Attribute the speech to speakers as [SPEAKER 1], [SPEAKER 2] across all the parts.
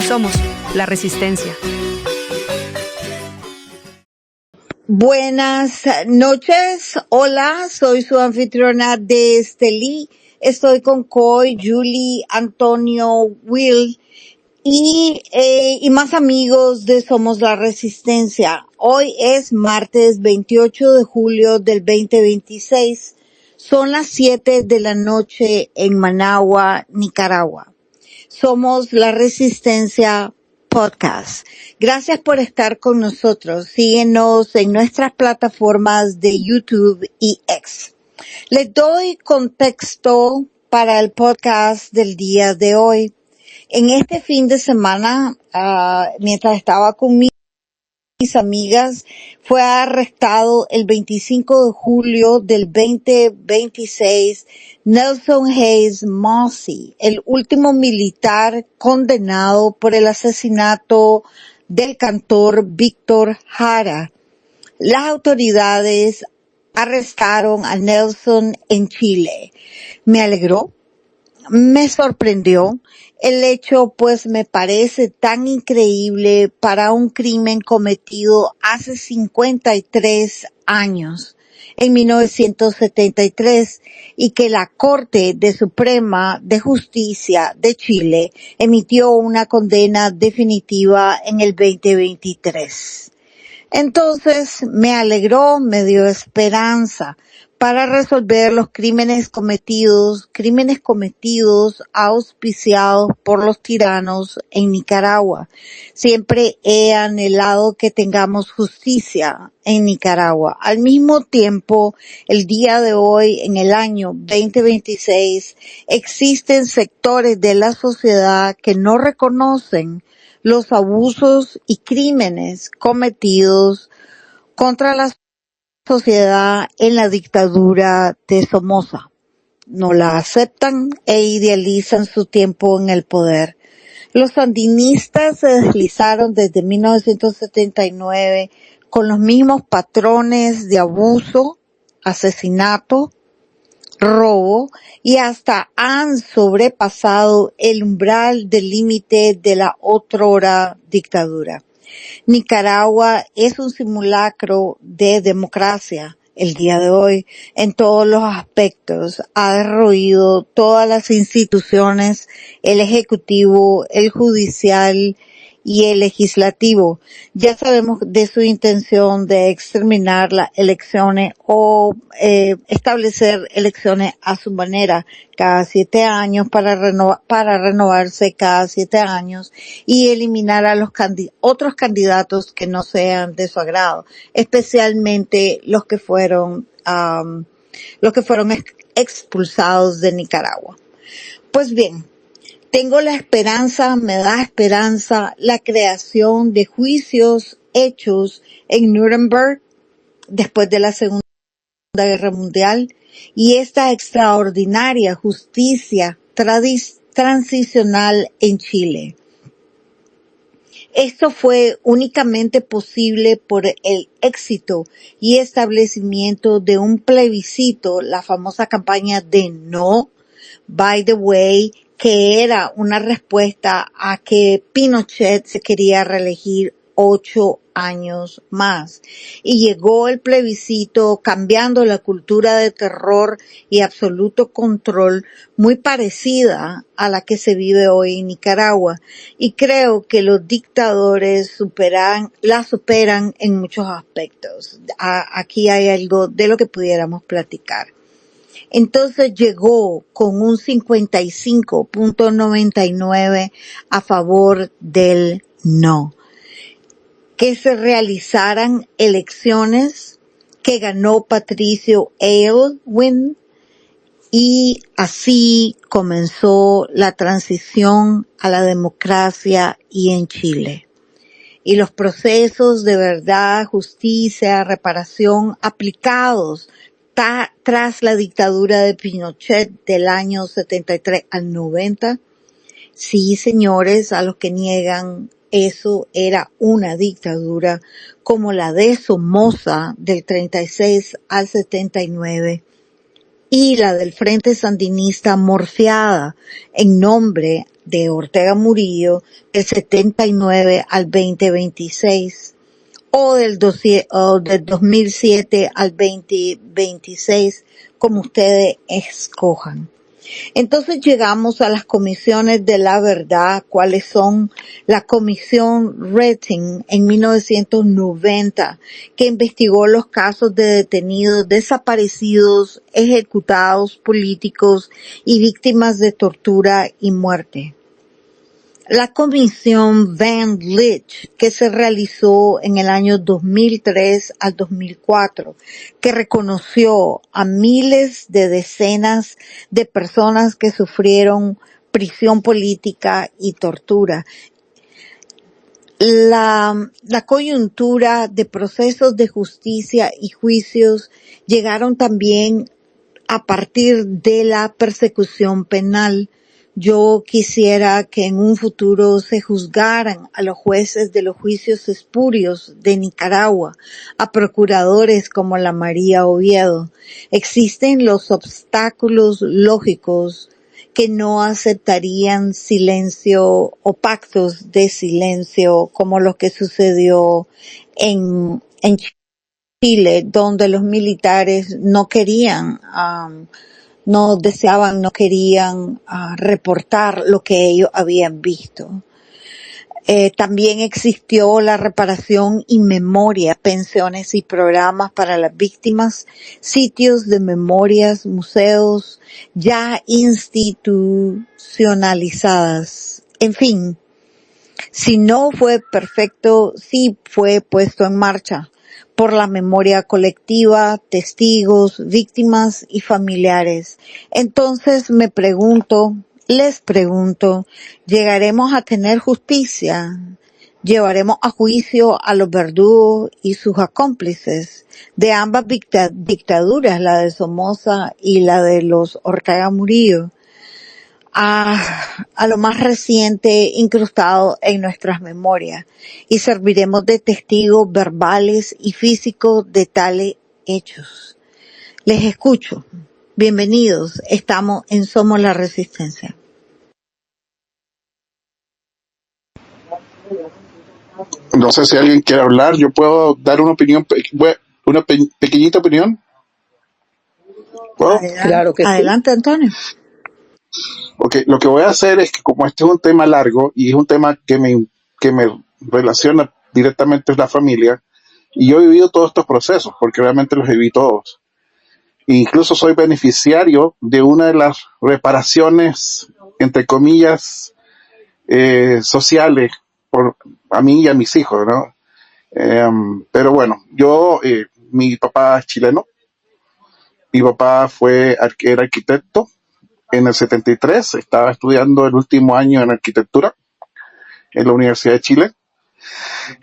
[SPEAKER 1] Somos la Resistencia.
[SPEAKER 2] Buenas noches, hola, soy su anfitriona de Estelí. Estoy con Coy, Julie, Antonio, Will y más amigos de Somos la Resistencia. Hoy es martes 28 de julio del 2026. Son las 7 de la noche en Managua, Nicaragua. Somos la Resistencia Podcast. Gracias por estar con nosotros. Síguenos en nuestras plataformas de YouTube y X. Les doy contexto para el podcast del día de hoy. En este fin de semana, mientras estaba con mis amigas, fue arrestado el 25 de julio del 2026 Nelson Hayes Mossey, el último militar condenado por el asesinato del cantor Víctor Jara. Las autoridades arrestaron a Nelson en Chile. Me alegró, me sorprendió. El hecho, pues, me parece tan increíble para un crimen cometido hace 53 años, en 1973, y que la Corte Suprema de Justicia de Chile emitió una condena definitiva en el 2023. Entonces, me alegró, me dio esperanza para resolver los crímenes cometidos auspiciados por los tiranos en Nicaragua. Siempre he anhelado que tengamos justicia en Nicaragua. Al mismo tiempo, el día de hoy, en el año 2026, existen sectores de la sociedad que no reconocen los abusos y crímenes cometidos contra la sociedad en la dictadura de Somoza. No la aceptan e idealizan su tiempo en el poder. Los sandinistas se deslizaron desde 1979 con los mismos patrones de abuso, asesinato, robo y hasta han sobrepasado el umbral del límite de la otrora dictadura. Nicaragua es un simulacro de democracia el día de hoy en todos los aspectos. Ha derruido todas las instituciones, el ejecutivo, el judicial y el legislativo. Ya sabemos de su intención de exterminar las elecciones o establecer elecciones a su manera cada 7 años para renovarse cada 7 años y eliminar a los otros candidatos que no sean de su agrado, especialmente los que fueron expulsados de Nicaragua. Pues bien, tengo la esperanza, me da esperanza la creación de juicios hechos en Nuremberg después de la Segunda Guerra Mundial y esta extraordinaria justicia transicional en Chile. Esto fue únicamente posible por el éxito y establecimiento de un plebiscito, la famosa campaña de No, by the way, que era una respuesta a que Pinochet se quería reelegir 8 años más. Y llegó el plebiscito cambiando la cultura de terror y absoluto control muy parecida a la que se vive hoy en Nicaragua. Y creo que los dictadores la superan en muchos aspectos. Aquí hay algo de lo que pudiéramos platicar. Entonces llegó con un 55.99 a favor del no. Que se realizaran elecciones que ganó Patricio Aylwin y así comenzó la transición a la democracia y en Chile. Y los procesos de verdad, justicia, reparación aplicados tras la dictadura de Pinochet del año 73 al 90. Sí, señores, a los que niegan eso era una dictadura como la de Somoza del 36 al 79 y la del Frente Sandinista morfiada en nombre de Ortega Murillo del 79 al 2026 o del 2007 al 2026, como ustedes escojan. Entonces llegamos a las comisiones de la verdad, cuáles son la comisión Rating en 1990, que investigó los casos de detenidos, desaparecidos, ejecutados políticos y víctimas de tortura y muerte. La comisión Van Leech, que se realizó en el año 2003 al 2004, que reconoció a miles de decenas de personas que sufrieron prisión política y tortura. La coyuntura de procesos de justicia y juicios llegaron también a partir de la persecución penal. Yo quisiera que en un futuro se juzgaran a los jueces de los juicios espurios de Nicaragua, a procuradores como la María Oviedo. Existen los obstáculos lógicos que no aceptarían silencio o pactos de silencio como lo que sucedió en Chile, donde los militares no querían no deseaban, no querían reportar lo que ellos habían visto. También existió la reparación y memoria, pensiones y programas para las víctimas, sitios de memorias, museos ya institucionalizadas. En fin, si no fue perfecto, sí fue puesto en marcha por la memoria colectiva, testigos, víctimas y familiares. Entonces les pregunto, ¿llegaremos a tener justicia? ¿Llevaremos a juicio a los verdugos y sus cómplices de ambas dictaduras, la de Somoza y la de los Ortega Murillo? A lo más reciente incrustado en nuestras memorias y serviremos de testigos verbales y físicos de tales hechos. Les escucho. Bienvenidos. Estamos en Somos la Resistencia.
[SPEAKER 3] No sé si alguien quiere hablar. Yo puedo dar una opinión, una pequeñita opinión. ¿Puedo?
[SPEAKER 1] Claro que sí.
[SPEAKER 2] Adelante, Antonio.
[SPEAKER 3] Ok, lo que voy a hacer es que como este es un tema largo y es un tema que me relaciona directamente con la familia, y yo he vivido todos estos procesos, porque realmente los viví todos. E incluso soy beneficiario de una de las reparaciones, entre comillas, sociales, a mí y a mis hijos, ¿no? Pero bueno, mi papá es chileno, mi papá era arquitecto. En el 73 estaba estudiando el último año en arquitectura en la Universidad de Chile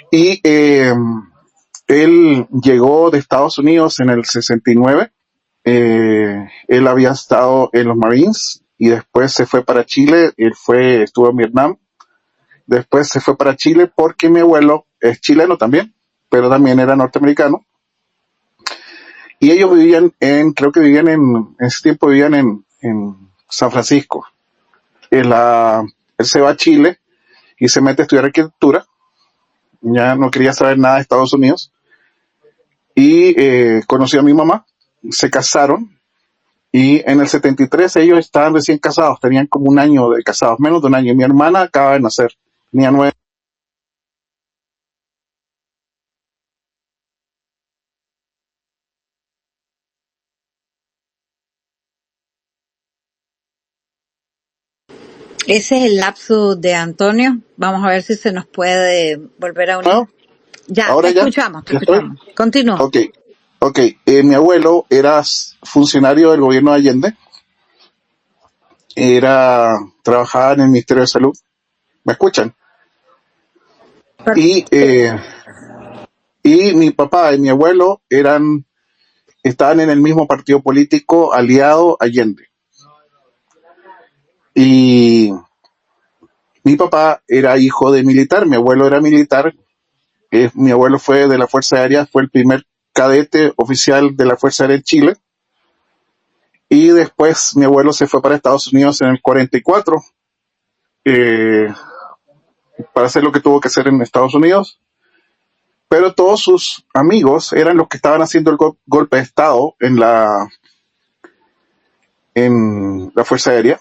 [SPEAKER 3] y él llegó de Estados Unidos en el 69. Él había estado en los Marines y después se fue para Chile. Estuvo en Vietnam. Después se fue para Chile porque mi abuelo es chileno también, pero también era norteamericano. Y ellos en ese tiempo vivían en San Francisco. Él se va a Chile y se mete a estudiar arquitectura. Ya no quería saber nada de Estados Unidos. Y conoció a mi mamá, se casaron. Y en el 73 ellos estaban recién casados, tenían como un año de casados, menos de un año. Y mi hermana acaba de nacer, tenía 9.
[SPEAKER 2] Ese es el lapso de Antonio. Vamos a ver si se nos puede volver a unir.
[SPEAKER 3] ¿No?
[SPEAKER 2] Ya,
[SPEAKER 3] ¿Ahora
[SPEAKER 2] te
[SPEAKER 3] ya?
[SPEAKER 2] escuchamos.
[SPEAKER 3] ¿Ya estoy?
[SPEAKER 2] Continúa.
[SPEAKER 3] Ok. Mi abuelo era funcionario del gobierno de Allende. Trabajaba en el Ministerio de Salud. ¿Me escuchan? Y mi papá y mi abuelo estaban en el mismo partido político aliado a Allende. Y mi papá era hijo de militar, mi abuelo era militar. Mi abuelo fue de la Fuerza Aérea, fue el primer cadete oficial de la Fuerza Aérea en Chile. Y después mi abuelo se fue para Estados Unidos en el 44. eh, para hacer lo que tuvo que hacer en Estados Unidos, pero todos sus amigos eran los que estaban haciendo el golpe de Estado en la Fuerza Aérea,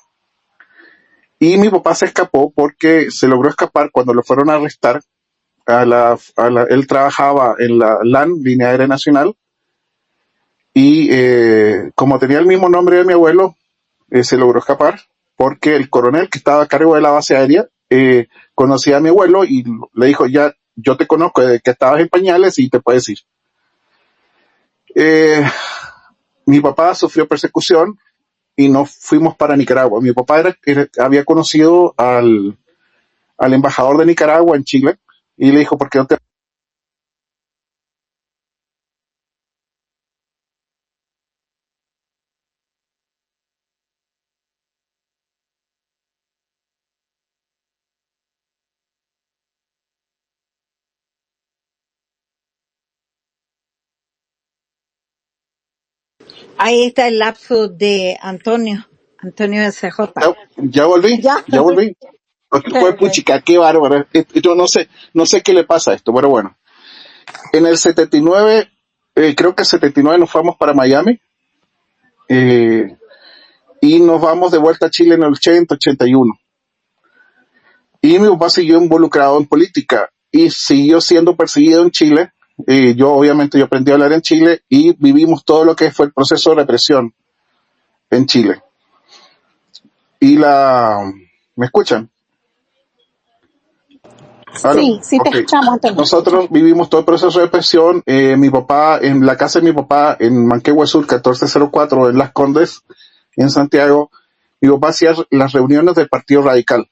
[SPEAKER 3] y mi papá se escapó porque se logró escapar cuando lo fueron a arrestar. Él trabajaba en la LAN, Línea Aérea Nacional, y como tenía el mismo nombre de mi abuelo, se logró escapar porque el coronel que estaba a cargo de la base aérea conocía a mi abuelo y le dijo: ya, yo te conozco desde que estabas en pañales y te puedes ir. Mi papá sufrió persecución y nos fuimos para Nicaragua. Mi papá había conocido al embajador de Nicaragua en Chile y le dijo: ¿por qué no te...
[SPEAKER 2] Ahí está el lapso de Antonio, Antonio SJ.
[SPEAKER 3] Ya volví,
[SPEAKER 2] Ya.
[SPEAKER 3] ya volví. Fue puchica, qué bárbaro. Yo no sé qué le pasa a esto, pero bueno. En el 79, creo que el 79 nos fuimos para Miami, y nos vamos de vuelta a Chile en el 80, 81. Y mi papá siguió involucrado en política y siguió siendo perseguido en Chile. Obviamente yo aprendí a hablar en Chile y vivimos todo lo que fue el proceso de represión en Chile. ¿Me escuchan?
[SPEAKER 4] Sí, te escuchamos, Antonio.
[SPEAKER 3] Nosotros vivimos todo el proceso de represión. Mi papá, en la casa de mi papá, en Manquehue Sur, 1404, en Las Condes, en Santiago, mi papá hacía las reuniones del Partido Radical,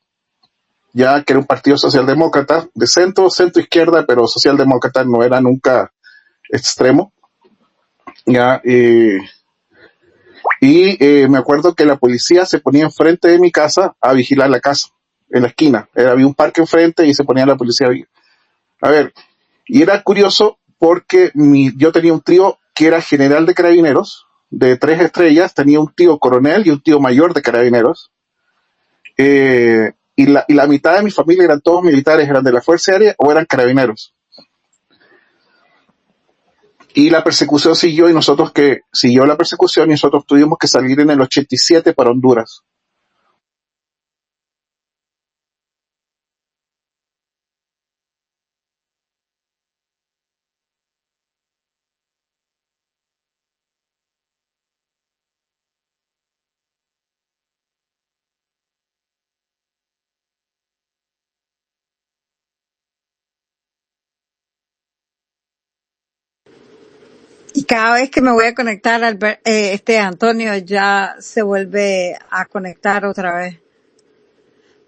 [SPEAKER 3] ya que era un partido socialdemócrata, de centro izquierda, pero socialdemócrata, no era nunca extremo. Ya, me acuerdo que la policía se ponía enfrente de mi casa a vigilar la casa, en la esquina. Había un parque enfrente y se ponía la policía a ver. Y era curioso porque yo tenía un tío que era general de carabineros, de 3 estrellas, tenía un tío coronel y un tío mayor de carabineros. Y la mitad de mi familia eran todos militares, eran de la Fuerza Aérea o eran carabineros. Y la persecución siguió, y siguió la persecución, y nosotros tuvimos que salir en el 87 para Honduras.
[SPEAKER 2] Y cada vez que me voy a conectar, Antonio ya se vuelve a conectar otra vez.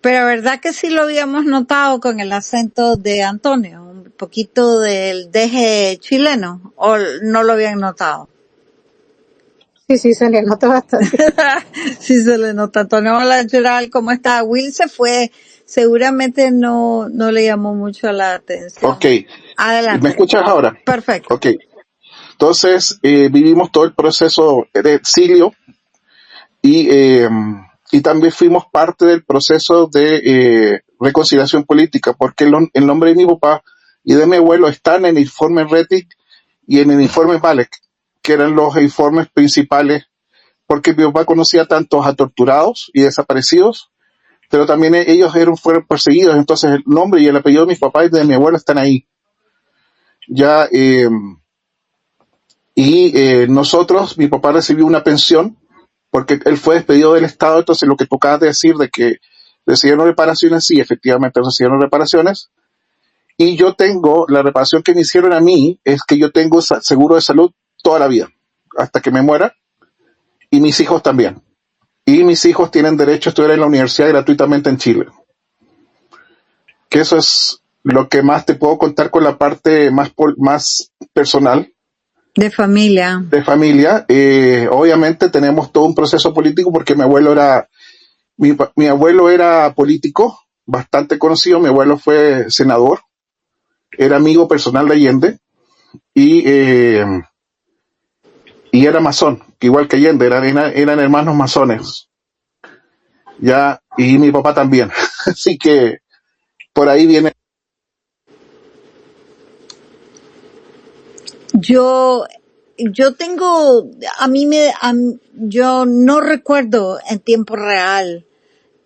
[SPEAKER 2] Pero verdad que sí lo habíamos notado con el acento de Antonio, un poquito del deje chileno, o no lo habían notado.
[SPEAKER 4] Sí, se le nota bastante.
[SPEAKER 2] Sí se le nota. Antonio, hola Gerald, ¿cómo está? Will se fue, seguramente no le llamó mucho la atención.
[SPEAKER 3] Ok.
[SPEAKER 2] Adelante.
[SPEAKER 3] ¿Me escuchas ahora?
[SPEAKER 2] Perfecto.
[SPEAKER 3] Ok. Entonces, vivimos todo el proceso de exilio y también fuimos parte del proceso de reconciliación política, porque el nombre de mi papá y de mi abuelo están en el informe Rettig y en el informe Malek, que eran los informes principales, porque mi papá conocía tantos a torturados y desaparecidos, pero también ellos fueron perseguidos. Entonces el nombre y el apellido de mis papás y de mi abuelo están ahí. Ya, nosotros, mi papá recibió una pensión porque él fue despedido del Estado. Entonces lo que tú acabas de decir de que recibieron reparaciones, sí, efectivamente recibieron reparaciones. Y yo tengo, la reparación que me hicieron a mí es que yo tengo seguro de salud toda la vida, hasta que me muera, y mis hijos también. Y mis hijos tienen derecho a estudiar en la universidad gratuitamente en Chile. Que eso es lo que más te puedo contar con la parte más personal.
[SPEAKER 2] De familia.
[SPEAKER 3] De familia. Obviamente tenemos todo un proceso político porque mi abuelo era político, bastante conocido. Mi abuelo fue senador, era amigo personal de Allende y era masón, igual que Allende, eran hermanos masones. ya, y mi papá también. Así que por ahí viene.
[SPEAKER 2] Yo, yo tengo, yo no recuerdo en tiempo real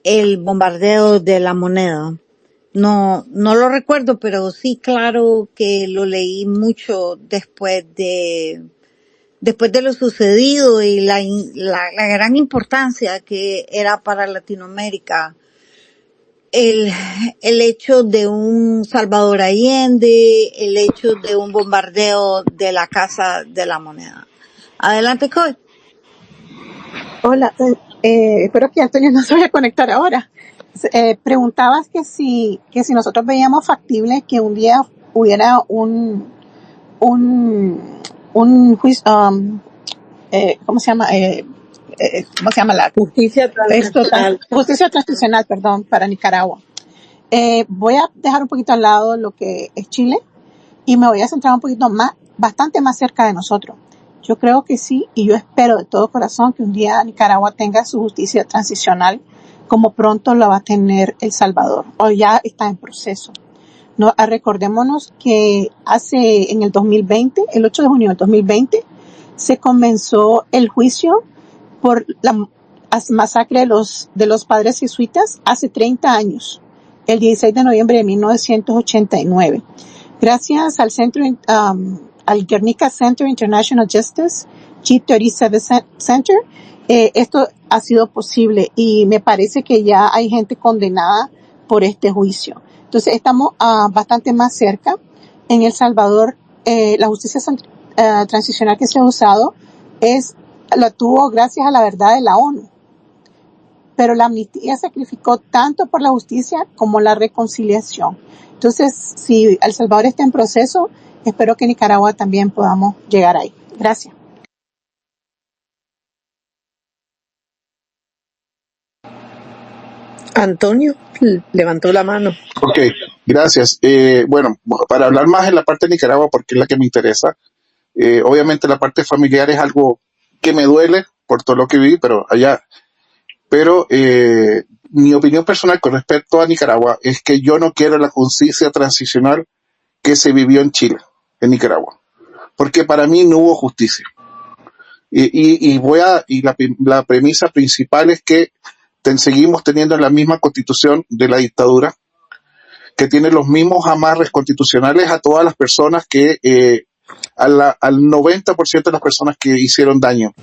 [SPEAKER 2] el bombardeo de la moneda. No, no lo recuerdo, pero sí, claro que lo leí mucho después de lo sucedido y la gran importancia que era para Latinoamérica el, el hecho de un Salvador Allende, el hecho de un bombardeo de la Casa de la Moneda. Adelante, Coy.
[SPEAKER 4] Hola, espero que Antonio no se vaya a conectar ahora. Preguntabas que si nosotros veíamos factible que un día hubiera un, un juicio, ¿cómo se llama? ¿Cómo se llama
[SPEAKER 5] Justicia transicional.
[SPEAKER 4] justicia transicional, perdón, para Nicaragua. Voy a dejar un poquito al lado lo que es Chile y me voy a centrar un poquito más, bastante más cerca de nosotros. Yo creo que sí, y yo espero de todo corazón que un día Nicaragua tenga su justicia transicional, como pronto la va a tener El Salvador, o ya está en proceso. No, recordémonos que en el 2020, el 8 de junio del 2020, se comenzó el juicio por la masacre de los padres jesuitas hace 30 años, el 16 de noviembre de 1989. Gracias al al Guernica Center International Justice, G37 Center, esto ha sido posible y me parece que ya hay gente condenada por este juicio. Entonces estamos bastante más cerca. En El Salvador, la justicia transicional que se ha usado la tuvo gracias a la verdad de la ONU. Pero la amnistía sacrificó tanto por la justicia como la reconciliación. Entonces, si El Salvador está en proceso, espero que Nicaragua también podamos llegar ahí. Gracias.
[SPEAKER 5] Antonio levantó la mano.
[SPEAKER 3] Ok, gracias. Bueno, para hablar más en la parte de Nicaragua, porque es la que me interesa, obviamente la parte familiar es algo que me duele por todo lo que viví, pero mi opinión personal con respecto a Nicaragua es que yo no quiero la justicia transicional que se vivió en Chile, en Nicaragua, porque para mí no hubo justicia. La premisa principal es que seguimos teniendo la misma constitución de la dictadura, que tiene los mismos amarres constitucionales a todas las personas al 90% de las personas que hicieron daño.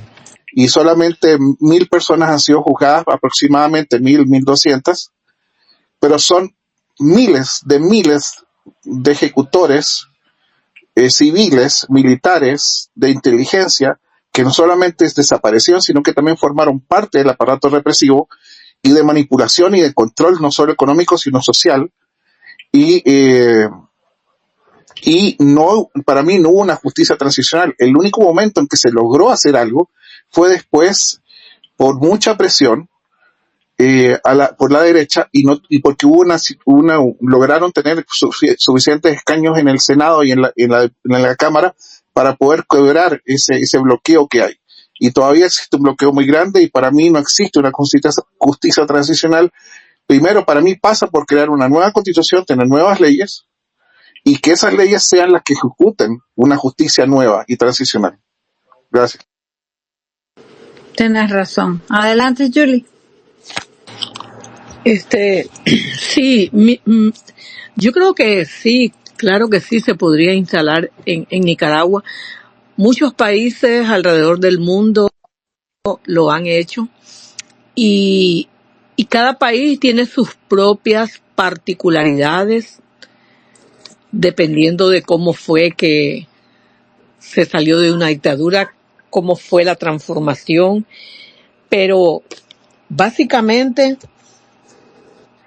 [SPEAKER 3] Y solamente 1,000 personas han sido juzgadas, aproximadamente 1,200, pero son miles de ejecutores civiles, militares, de inteligencia, que no solamente desaparecieron, sino que también formaron parte del aparato represivo y de manipulación y de control, no solo económico, sino social. Y no, para mí no hubo una justicia transicional. El único momento en que se logró hacer algo fue después, por mucha presión por la derecha, y porque lograron tener suficientes escaños en el Senado y en la Cámara para poder quebrar ese bloqueo que hay. Y todavía existe un bloqueo muy grande, y para mí no existe una justicia transicional. Primero, para mí pasa por crear una nueva constitución, tener nuevas leyes, y que esas leyes sean las que ejecuten una justicia nueva y transicional. Gracias.
[SPEAKER 2] Tienes razón. Adelante, Julie.
[SPEAKER 5] Sí, yo creo que sí, claro que sí se podría instalar en Nicaragua. Muchos países alrededor del mundo lo han hecho y cada país tiene sus propias particularidades dependiendo de cómo fue que se salió de una dictadura, cómo fue la transformación, pero básicamente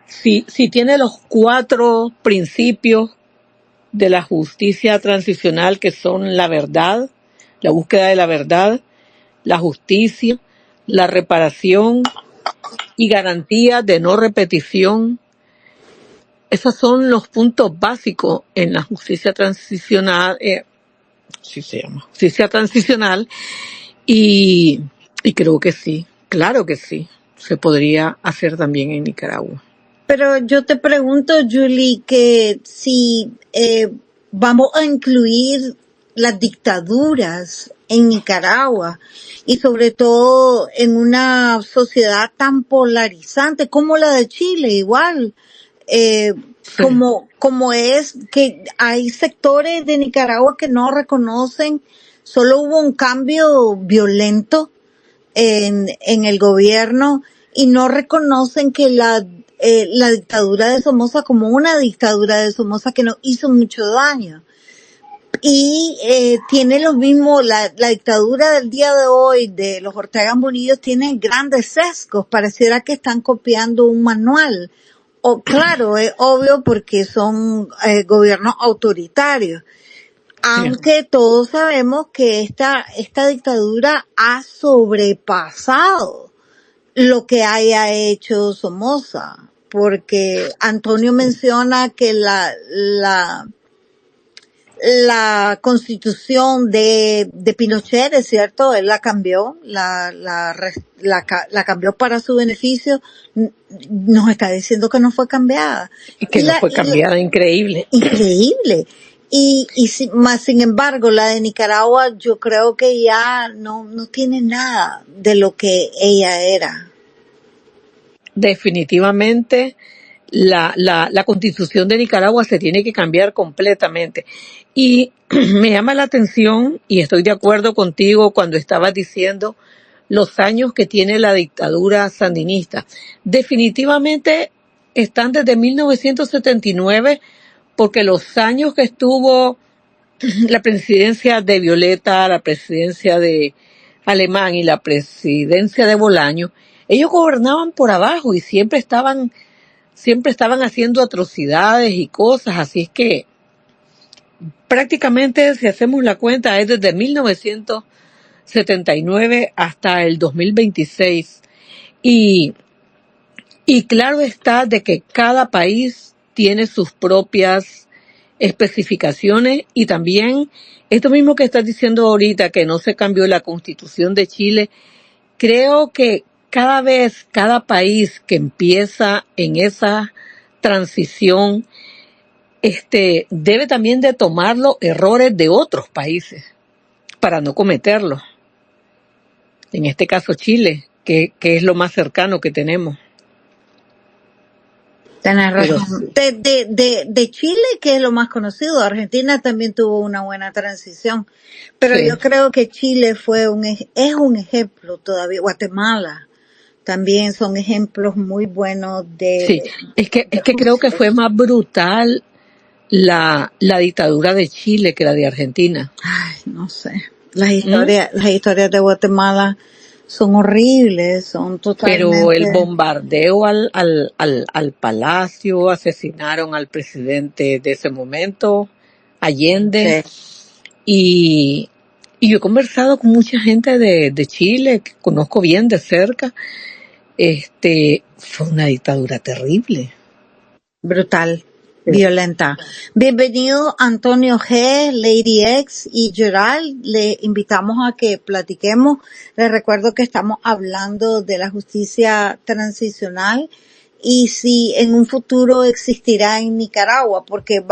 [SPEAKER 5] si tiene los 4 principios de la justicia transicional, que son la verdad, la búsqueda de la verdad, la justicia, la reparación y garantía de no repetición. Esos son los puntos básicos en la justicia transicional, sí se llama, justicia transicional, y creo que sí, claro que sí. se podría hacer también en Nicaragua.
[SPEAKER 2] Pero yo te pregunto, Julie, que si vamos a incluir las dictaduras en Nicaragua y sobre todo en una sociedad tan polarizante como la de Chile, igual,
[SPEAKER 5] Sí.
[SPEAKER 2] como es que hay sectores de Nicaragua que no reconocen, solo hubo un cambio violento en el gobierno y no reconocen que la dictadura de Somoza como una dictadura de Somoza que nos hizo mucho daño. Y tiene los mismos, la dictadura del día de hoy de los Ortega Murillo tiene grandes sesgos, pareciera que están copiando un manual. O claro, es obvio porque son gobiernos autoritarios. Aunque todos sabemos que esta dictadura ha sobrepasado lo que haya hecho Somoza, porque Antonio menciona que la constitución de Pinochet, es cierto, él la cambió, la cambió para su beneficio, nos está diciendo que no fue cambiada.
[SPEAKER 5] Y que no fue cambiada, increíble.
[SPEAKER 2] Increíble. Más sin embargo, la de Nicaragua yo creo que ya no tiene nada de lo que ella era.
[SPEAKER 5] Definitivamente la constitución de Nicaragua se tiene que cambiar completamente. Y me llama la atención, y estoy de acuerdo contigo cuando estabas diciendo los años que tiene la dictadura sandinista. Definitivamente están desde 1979, porque los años que estuvo la presidencia de Violeta, la presidencia de Alemán y la presidencia de Bolaño, ellos gobernaban por abajo y siempre estaban haciendo atrocidades y cosas, así es que prácticamente, si hacemos la cuenta, es desde 1979 hasta el 2026. Y claro está de que cada país tiene sus propias especificaciones, y también esto mismo que estás diciendo ahorita, que no se cambió la Constitución de Chile. Creo que cada país que empieza en esa transición, debe también de tomar los errores de otros países para no cometerlos. En este caso Chile, que es lo más cercano que tenemos.
[SPEAKER 2] Tienes razón. De Chile, que es lo más conocido, Argentina también tuvo una buena transición, pero
[SPEAKER 5] Sí.
[SPEAKER 2] yo creo que Chile es un ejemplo todavía. Guatemala también son ejemplos muy buenos
[SPEAKER 5] Sí, es que creo que fue más brutal la dictadura de Chile que la de Argentina.
[SPEAKER 2] Ay, no sé. Las historias de Guatemala son horribles, son totalmente.
[SPEAKER 5] Pero el bombardeo al palacio, asesinaron al presidente de ese momento, Allende,
[SPEAKER 2] Sí.
[SPEAKER 5] y yo he conversado con mucha gente de Chile, que conozco bien de cerca. Fue una dictadura terrible.
[SPEAKER 2] Brutal,
[SPEAKER 5] Sí.
[SPEAKER 2] violenta. Bienvenido Antonio G, Lady X y Gerald. Le invitamos a que platiquemos. Les recuerdo que estamos hablando de la justicia transicional y si en un futuro existirá en Nicaragua, porque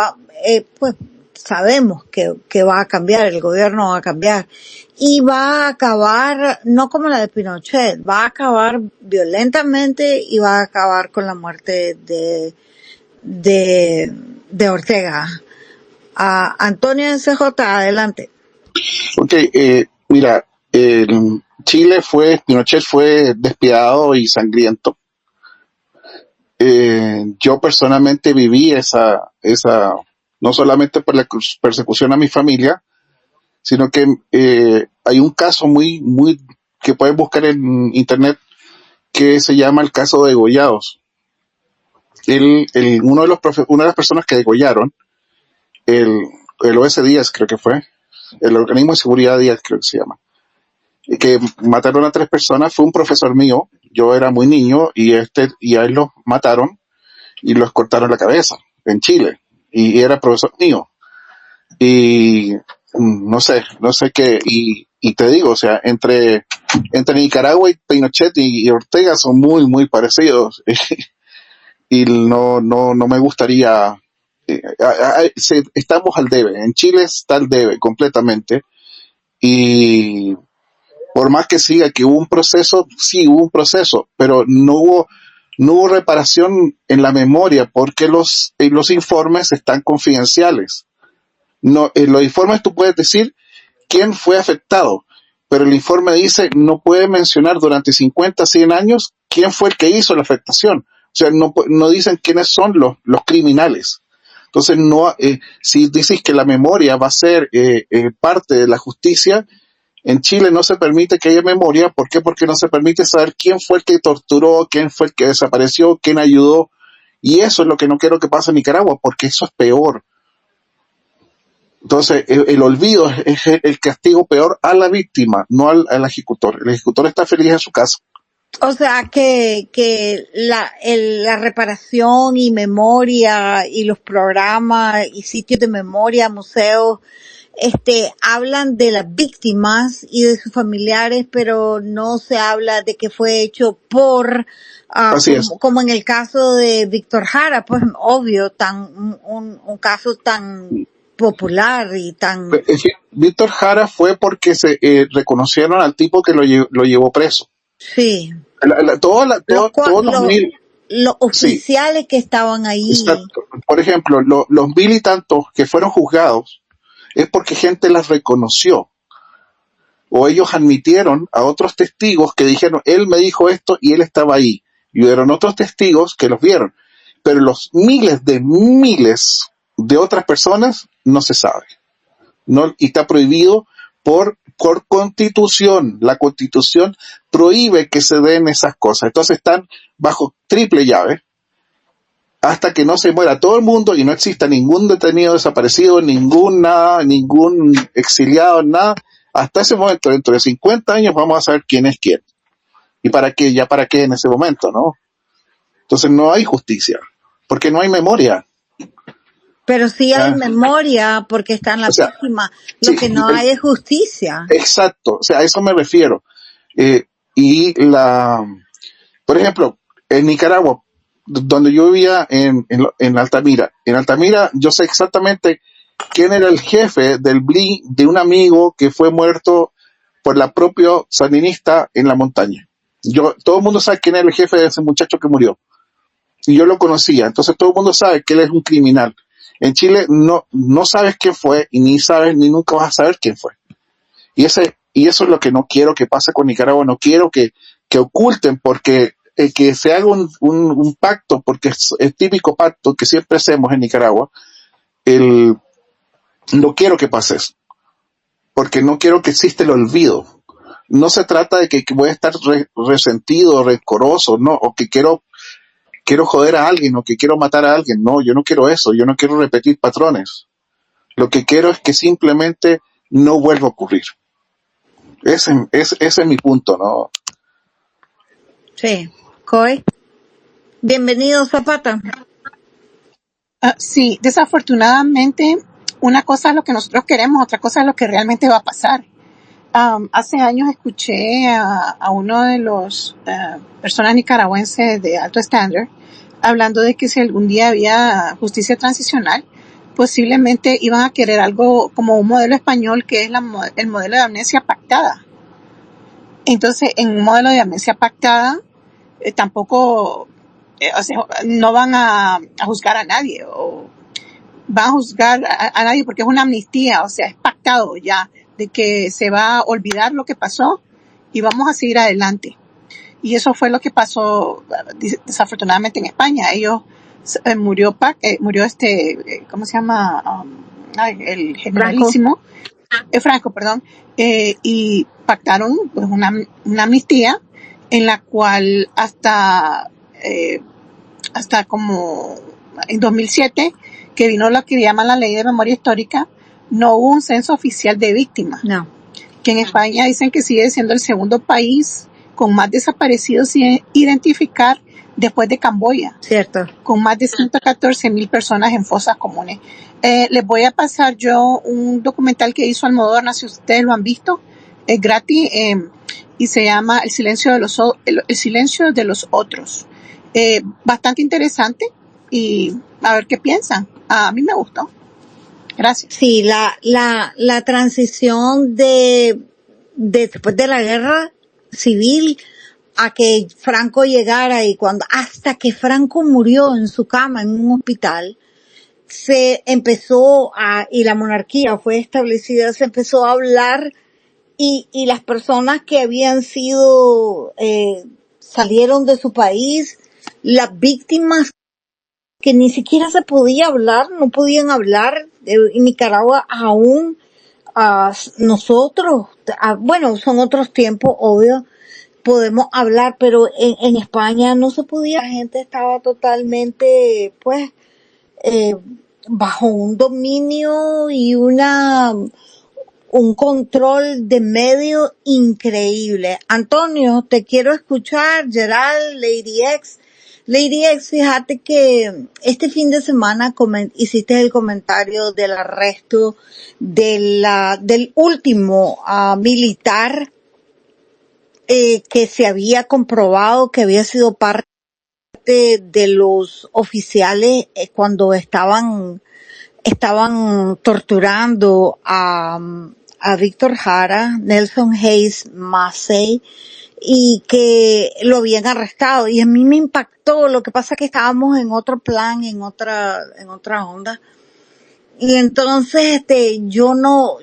[SPEAKER 2] pues sabemos que va a cambiar, el gobierno va a cambiar y va a acabar, no como la de Pinochet, va a acabar violentamente y va a acabar con la muerte de Ortega. Antonio NCJ, adelante.
[SPEAKER 3] Ok, mira, Pinochet fue despiadado y sangriento. Yo personalmente viví esa, no solamente por la persecución a mi familia, sino que hay un caso muy que pueden buscar en internet que se llama el caso de degollados. Una de las personas que degollaron, el OS-10 creo que fue, el Organismo de Seguridad 10 creo que se llama, que mataron a 3 personas, fue un profesor mío, yo era muy niño y a él los mataron y los cortaron la cabeza en Chile y era profesor mío y no sé qué, y y te digo, o sea, entre Nicaragua y Pinochet y Ortega son muy, muy parecidos. Y no me gustaría. Estamos al debe. En Chile está al debe completamente. Y por más que siga que hubo un proceso, sí hubo un proceso, pero no hubo reparación en la memoria porque los informes están confidenciales. No, en los informes tú puedes decir quién fue afectado, pero el informe dice no puede mencionar durante 50, 100 años quién fue el que hizo la afectación. O sea, no dicen quiénes son los criminales. Entonces, si dices que la memoria va a ser parte de la justicia, en Chile no se permite que haya memoria. ¿Por qué? Porque no se permite saber quién fue el que torturó, quién fue el que desapareció, quién ayudó. Y eso es lo que no quiero que pase en Nicaragua, porque eso es peor. Entonces, el olvido es el castigo peor a la víctima, no al ejecutor. El ejecutor está feliz en su casa.
[SPEAKER 2] O sea que la reparación y memoria y los programas y sitios de memoria, museos, hablan de las víctimas y de sus familiares, pero no se habla de que fue hecho por,
[SPEAKER 3] Así es.
[SPEAKER 2] como en el caso de Víctor Jara, pues obvio, un caso tan popular y tan,
[SPEAKER 3] Víctor Jara fue porque se reconocieron al tipo que lo llevó preso.
[SPEAKER 2] sí.
[SPEAKER 3] Todos los mil.
[SPEAKER 2] Los
[SPEAKER 3] Sí,
[SPEAKER 2] oficiales que estaban ahí.
[SPEAKER 3] exacto. Por ejemplo, los mil y tantos que fueron juzgados es porque gente las reconoció o ellos admitieron a otros testigos que dijeron, él me dijo esto y él estaba ahí. Y hubieron otros testigos que los vieron. Pero los miles de otras personas no se sabe. No, y está prohibido por constitución. La constitución prohíbe que se den esas cosas. Entonces están bajo triple llave hasta que no se muera todo el mundo y no exista ningún detenido desaparecido, ningún exiliado, nada. Hasta ese momento, dentro de 50 años, vamos a saber quién es quién. ¿Y para qué? Ya para qué en ese momento, ¿no? Entonces no hay justicia, porque no hay memoria.
[SPEAKER 2] Pero sí hay
[SPEAKER 3] ¿Ya?
[SPEAKER 2] memoria porque están
[SPEAKER 3] O
[SPEAKER 2] las
[SPEAKER 3] sea,
[SPEAKER 2] víctimas. Lo
[SPEAKER 3] sí,
[SPEAKER 2] que no hay es justicia.
[SPEAKER 3] exacto, o sea, a eso me refiero. Por ejemplo, en Nicaragua, donde yo vivía en Altamira, yo sé exactamente quién era el jefe del BLI de un amigo que fue muerto por la propia sandinista en la montaña. Todo el mundo sabe quién era el jefe de ese muchacho que murió. Y yo lo conocía, entonces todo el mundo sabe que él es un criminal. En Chile no sabes quién fue y ni nunca vas a saber quién fue. Y eso es lo que no quiero que pase con Nicaragua. No quiero que oculten, porque que se haga un pacto, porque es típico pacto que siempre hacemos en Nicaragua. No quiero que pase eso, porque no quiero que exista el olvido. No se trata de que voy a estar resentido, rencoroso, no, o que quiero joder a alguien o que quiero matar a alguien. No, yo no quiero eso, yo no quiero repetir patrones. Lo que quiero es que simplemente no vuelva a ocurrir. Ese es mi punto, ¿no?
[SPEAKER 2] Sí. Coy, bienvenido Zapata.
[SPEAKER 4] Sí, desafortunadamente, una cosa es lo que nosotros queremos, otra cosa es lo que realmente va a pasar. Hace años escuché a uno de los personas nicaragüenses de alto estándar hablando de que si algún día había justicia transicional, posiblemente iban a querer algo como un modelo español, que es el modelo de amnesia pactada. Entonces, en un modelo de amnesia pactada, tampoco, o sea, no van a juzgar a nadie, o van a juzgar a nadie porque es una amnistía, o sea, es pactado ya, de que se va a olvidar lo que pasó y vamos a seguir adelante. Y eso fue lo que pasó desafortunadamente en España. Ellos murió ¿cómo se llama? El generalísimo, Franco, perdón, y pactaron pues una amnistía en la cual hasta como en 2007, que vino lo que llaman la ley de memoria histórica, no hubo un censo oficial de víctimas.
[SPEAKER 2] No.
[SPEAKER 4] Que en España dicen que sigue siendo el segundo país con más desaparecidos sin identificar después de Camboya.
[SPEAKER 2] Cierto.
[SPEAKER 4] Con más de 114,000 personas en fosas comunes. Les voy a pasar yo un documental que hizo Almodóvar, no sé si ustedes lo han visto, Es gratis y se llama El silencio de los otros. Bastante interesante y a ver qué piensan. A mí me gustó. Gracias.
[SPEAKER 2] Sí, la transición después de la guerra civil a que Franco llegara y hasta que Franco murió en su cama en un hospital, se empezó y la monarquía fue establecida, se empezó a hablar y las personas que habían salieron de su país, las víctimas que ni siquiera se podía hablar, no podían hablar, en Nicaragua aún, nosotros, bueno, son otros tiempos, obvio, podemos hablar, pero en España no se podía, la gente estaba totalmente, pues, bajo un dominio y un control de medio increíble. Antonio, te quiero escuchar, Gerald, Lady X. Lady X, fíjate que este fin de semana hiciste el comentario del arresto del último militar que se había comprobado que había sido parte de los oficiales cuando estaban torturando a Víctor Jara, Nelson Hayes Massey, y que lo habían arrestado. Y a mí me impactó. Lo que pasa es que estábamos en otro plan, en otra onda. Y entonces, yo no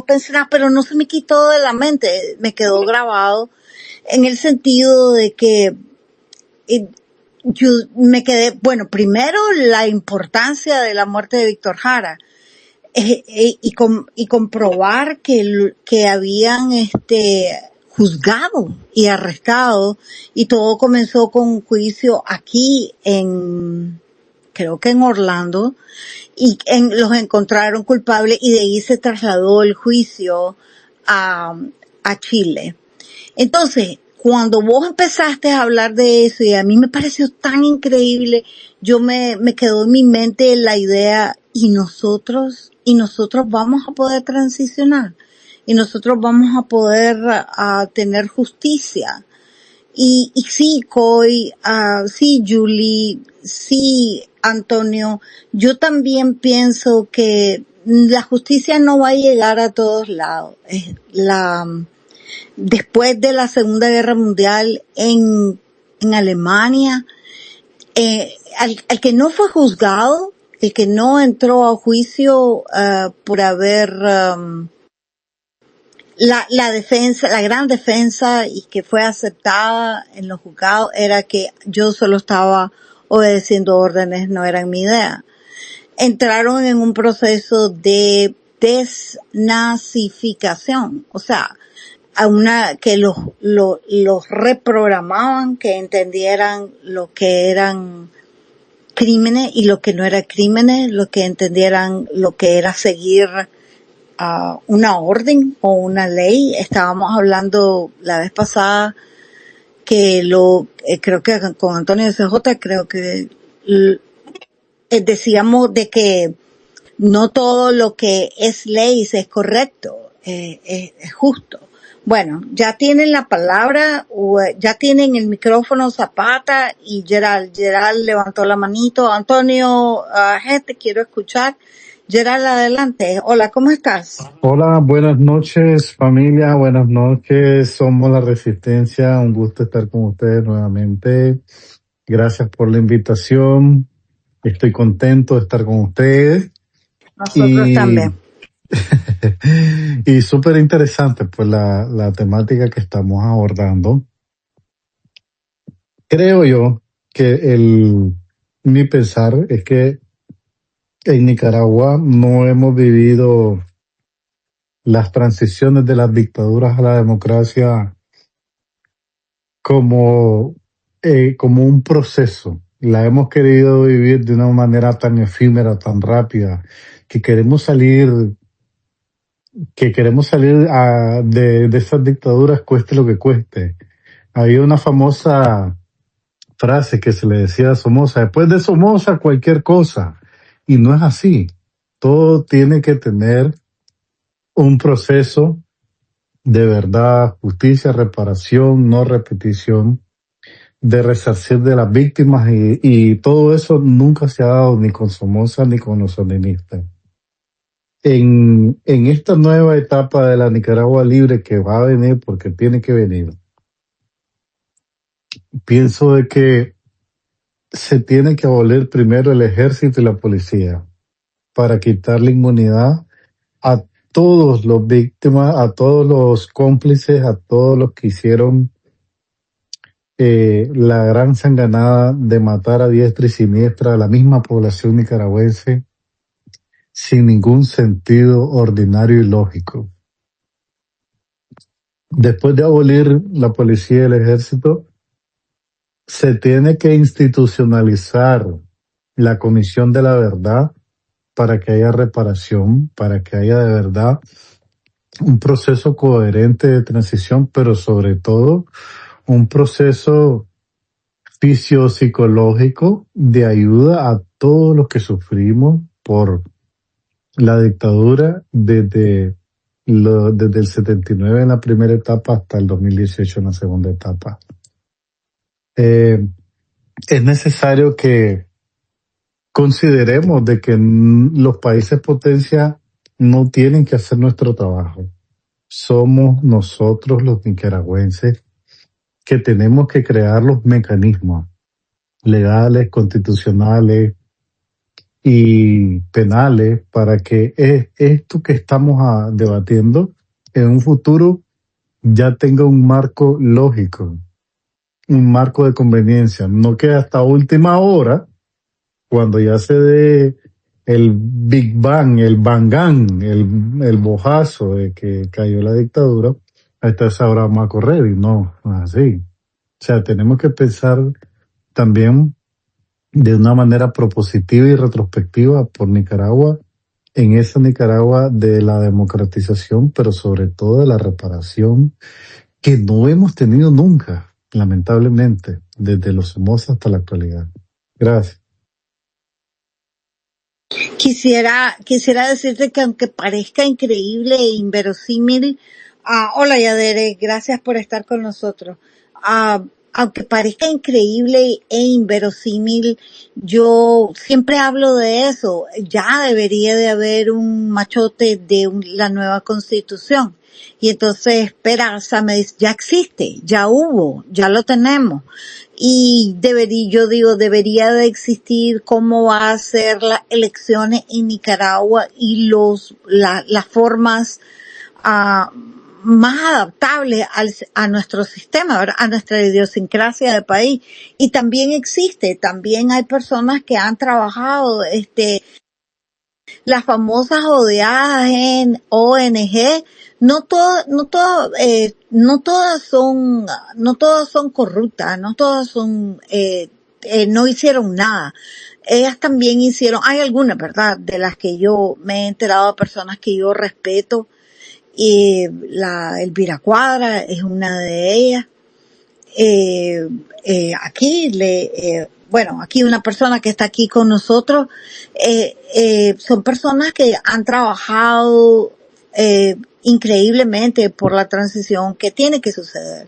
[SPEAKER 2] pensé nada, pero no se me quitó de la mente. Me quedó grabado en el sentido de que yo me quedé, bueno, primero la importancia de la muerte de Víctor Jara, y comprobar que habían juzgado y arrestado, y todo comenzó con un juicio aquí creo que en Orlando, y los encontraron culpables y de ahí se trasladó el juicio a Chile. Entonces, cuando vos empezaste a hablar de eso, y a mí me pareció tan increíble, yo me quedó en mi mente la idea, y nosotros vamos a poder transicionar, y nosotros vamos a poder tener justicia. Y sí, Coy, sí, Julie, sí, Antonio, yo también pienso que la justicia no va a llegar a todos lados. Después de la Segunda Guerra Mundial en Alemania, al que no fue juzgado, el que no entró a juicio por haber la defensa, la gran defensa, y que fue aceptada en los juzgados, era que yo solo estaba obedeciendo órdenes, no eran mi idea. Entraron en un proceso de desnazificación, o sea, que los reprogramaban, que entendieran lo que eran crímenes y lo que no era crímenes, lo que entendieran lo que era seguir una orden o una ley. Estábamos hablando la vez pasada que creo que con Antonio CJ, creo que decíamos de que no todo lo que es ley es correcto, es justo. Bueno, ya tienen la palabra, ya tienen el micrófono Zapata y Gerald. Gerald levantó la manito. Antonio, te quiero escuchar. Gerald, adelante. Hola, ¿cómo estás?
[SPEAKER 6] Hola, buenas noches familia, buenas noches, somos La Resistencia, un gusto estar con ustedes nuevamente. Gracias por la invitación, estoy contento de estar con ustedes.
[SPEAKER 2] Nosotros también.
[SPEAKER 6] Y súper interesante pues la temática que estamos abordando. Creo yo que mi pensar es que en Nicaragua no hemos vivido las transiciones de las dictaduras a la democracia como un proceso. La hemos querido vivir de una manera tan efímera, tan rápida, que queremos salir de esas dictaduras cueste lo que cueste. Había una famosa frase que se le decía a Somoza: después de Somoza cualquier cosa. Y no es así. Todo tiene que tener un proceso de verdad, justicia, reparación, no repetición, de resarcir de las víctimas y todo eso nunca se ha dado ni con Somoza ni con los sandinistas. En esta nueva etapa de la Nicaragua libre que va a venir, porque tiene que venir, pienso de que se tiene que abolir primero el ejército y la policía para quitarle inmunidad a todos los víctimas, a todos los cómplices, a todos los que hicieron la gran sanganada de matar a diestra y siniestra a la misma población nicaragüense sin ningún sentido ordinario y lógico. Después de abolir la policía y el ejército, se tiene que institucionalizar la Comisión de la Verdad para que haya reparación, para que haya de verdad un proceso coherente de transición, pero sobre todo un proceso fisiopsicológico de ayuda a todos los que sufrimos por la dictadura desde el 79 en la primera etapa hasta el 2018 en la segunda etapa. Es necesario que consideremos de que los países potencia no tienen que hacer nuestro trabajo. Somos nosotros los nicaragüenses que tenemos que crear los mecanismos legales, constitucionales y penales para que esto que estamos debatiendo en un futuro ya tenga un marco lógico, un marco de conveniencia, no que hasta última hora, cuando ya se dé el Big Bang, el Bangán, el bojazo de que cayó la dictadura, hasta esa hora vamos a correr y no es así. O sea, tenemos que pensar también de una manera propositiva y retrospectiva por Nicaragua, en esa Nicaragua de la democratización, pero sobre todo de la reparación que no hemos tenido nunca, lamentablemente, desde los Somoza hasta la actualidad. Gracias.
[SPEAKER 2] Quisiera decirte que aunque parezca increíble e inverosímil, hola Yadere, gracias por estar con nosotros. Aunque parezca increíble e inverosímil, yo siempre hablo de eso. Ya debería de haber un machote de la nueva constitución. Y entonces Peraza me dice, ya existe, ya hubo, ya lo tenemos. Y debería de existir cómo va a ser las elecciones en Nicaragua y las formas más adaptables a nuestro sistema, ¿verdad? A nuestra idiosincrasia de país. Y también hay personas que han trabajado, las famosas odiadas en ONG, no todas son corruptas, no todas son, no hicieron nada. Ellas también hicieron, hay algunas, ¿verdad?, de las que yo me he enterado de personas que yo respeto, y Elvira Cuadra es una de ellas. Aquí una persona que está aquí con nosotros, son personas que han trabajado increíblemente por la transición que tiene que suceder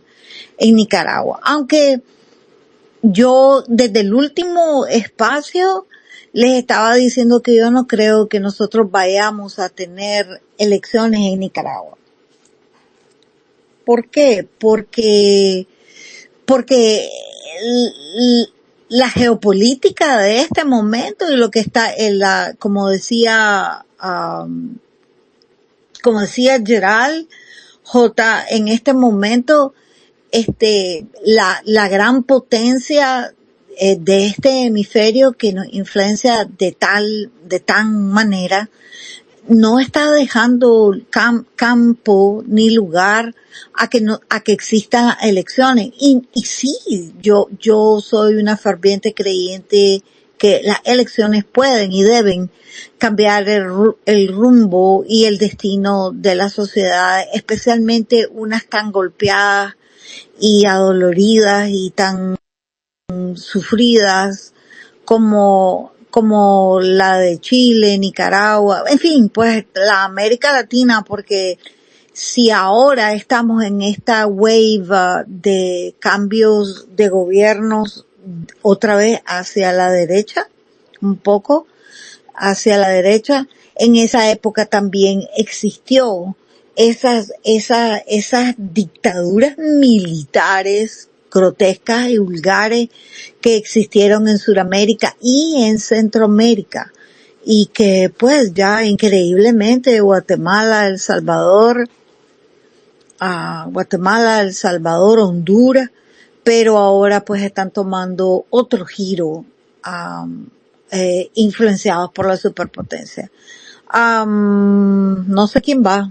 [SPEAKER 2] en Nicaragua. Aunque yo desde el último espacio les estaba diciendo que yo no creo que nosotros vayamos a tener elecciones en Nicaragua. ¿Por qué? Porque la geopolítica de este momento y lo que está como decía Gerald J, en este momento, la gran potencia de este hemisferio que nos influencia de tan manera, no está dejando campo ni lugar a que existan elecciones. Y sí, yo soy una ferviente creyente que las elecciones pueden y deben cambiar el rumbo y el destino de la sociedad, especialmente unas tan golpeadas y adoloridas y tan sufridas como como la de Chile, Nicaragua, en fin, pues la América Latina, porque si ahora estamos en esta wave de cambios de gobiernos otra vez hacia la derecha, un poco hacia la derecha, en esa época también existió esas dictaduras militares grotescas y vulgares que existieron en Sudamérica y en Centroamérica y que pues ya increíblemente Guatemala, El Salvador, Honduras, pero ahora pues están tomando otro giro, influenciados por la superpotencia. No sé quién va.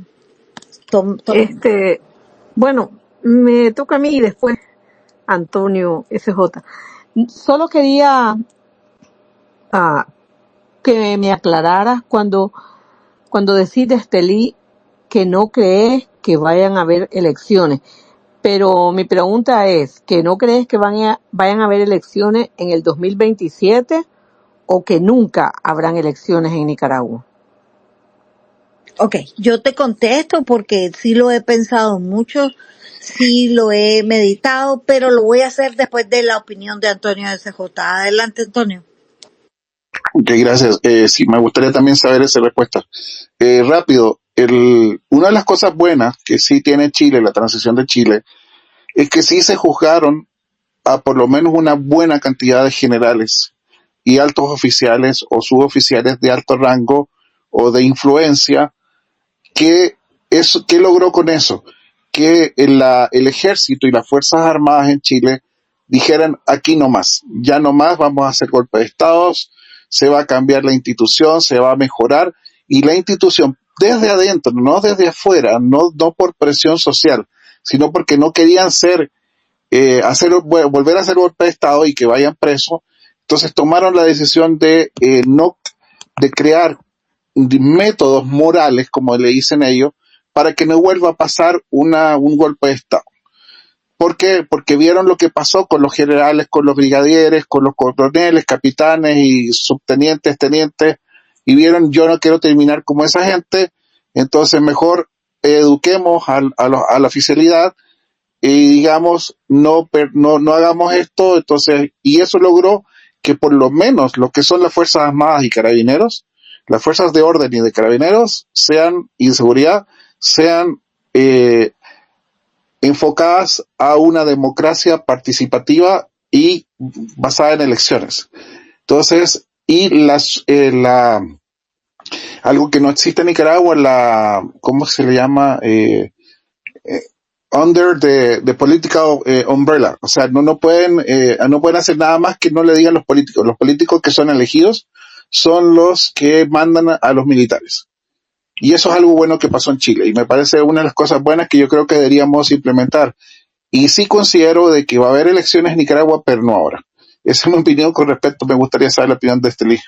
[SPEAKER 5] Bueno, me toca a mí y después Antonio SJ. Solo quería que me aclararas cuando decides, Estelí, que no crees que vayan a haber elecciones. Pero mi pregunta es, ¿que no crees que vayan a haber elecciones en el 2027 o que nunca habrán elecciones en Nicaragua?
[SPEAKER 2] Ok, yo te contesto porque sí lo he pensado mucho, sí lo he meditado, pero lo voy a hacer después de la opinión de Antonio SJ. Adelante, Antonio.
[SPEAKER 3] Ok, gracias. Sí, me gustaría también saber esa respuesta. Rápido, una de las cosas buenas que sí tiene Chile, la transición de Chile, es que sí se juzgaron a por lo menos una buena cantidad de generales y altos oficiales o suboficiales de alto rango o de influencia. ¿Qué logró con eso? Que el ejército y las Fuerzas Armadas en Chile dijeran aquí no más, ya no más, vamos a hacer golpe de Estado, se va a cambiar la institución, se va a mejorar, y la institución desde adentro, no desde afuera, no por presión social, sino porque no querían volver a hacer golpe de Estado y que vayan presos. Entonces tomaron la decisión de crear métodos morales, como le dicen ellos, para que no vuelva a pasar un golpe de Estado. ¿Por qué? Porque vieron lo que pasó con los generales, con los brigadieres, con los coroneles, capitanes y subtenientes, tenientes, y vieron, yo no quiero terminar como esa gente, entonces mejor eduquemos a la oficialidad y digamos, no hagamos esto. Entonces, y eso logró que por lo menos lo que son las Fuerzas Armadas y Carabineros, las fuerzas de orden y de carabineros y de seguridad sean enfocadas a una democracia participativa y basada en elecciones. Entonces, algo que no existe en Nicaragua, ¿cómo se le llama? Under the political umbrella, o sea, no pueden hacer nada más que no le digan los políticos que son elegidos son los que mandan a los militares, y eso es algo bueno que pasó en Chile, y me parece una de las cosas buenas que yo creo que deberíamos implementar, y sí considero de que va a haber elecciones en Nicaragua, pero no ahora. Esa es mi opinión con respecto. Me gustaría saber la opinión de Estelí.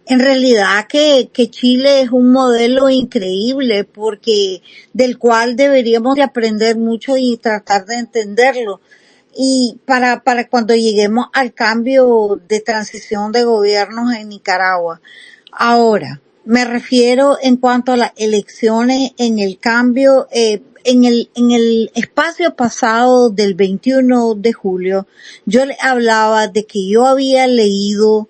[SPEAKER 2] En realidad que Chile es un modelo increíble porque del cual deberíamos de aprender mucho y tratar de entenderlo. Y para cuando lleguemos al cambio de transición de gobiernos en Nicaragua. Ahora, me refiero en cuanto a las elecciones en el cambio, en el espacio pasado del 21 de julio, yo le hablaba de que yo había leído,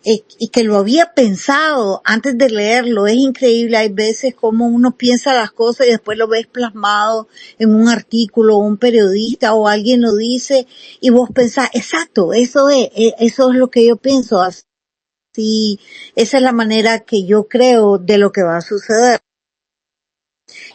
[SPEAKER 2] y que lo había pensado antes de leerlo. Es increíble, hay veces como uno piensa las cosas y después lo ves plasmado en un artículo, un periodista o alguien lo dice y vos pensás, exacto, eso es lo que yo pienso. Así, esa es la manera que yo creo de lo que va a suceder.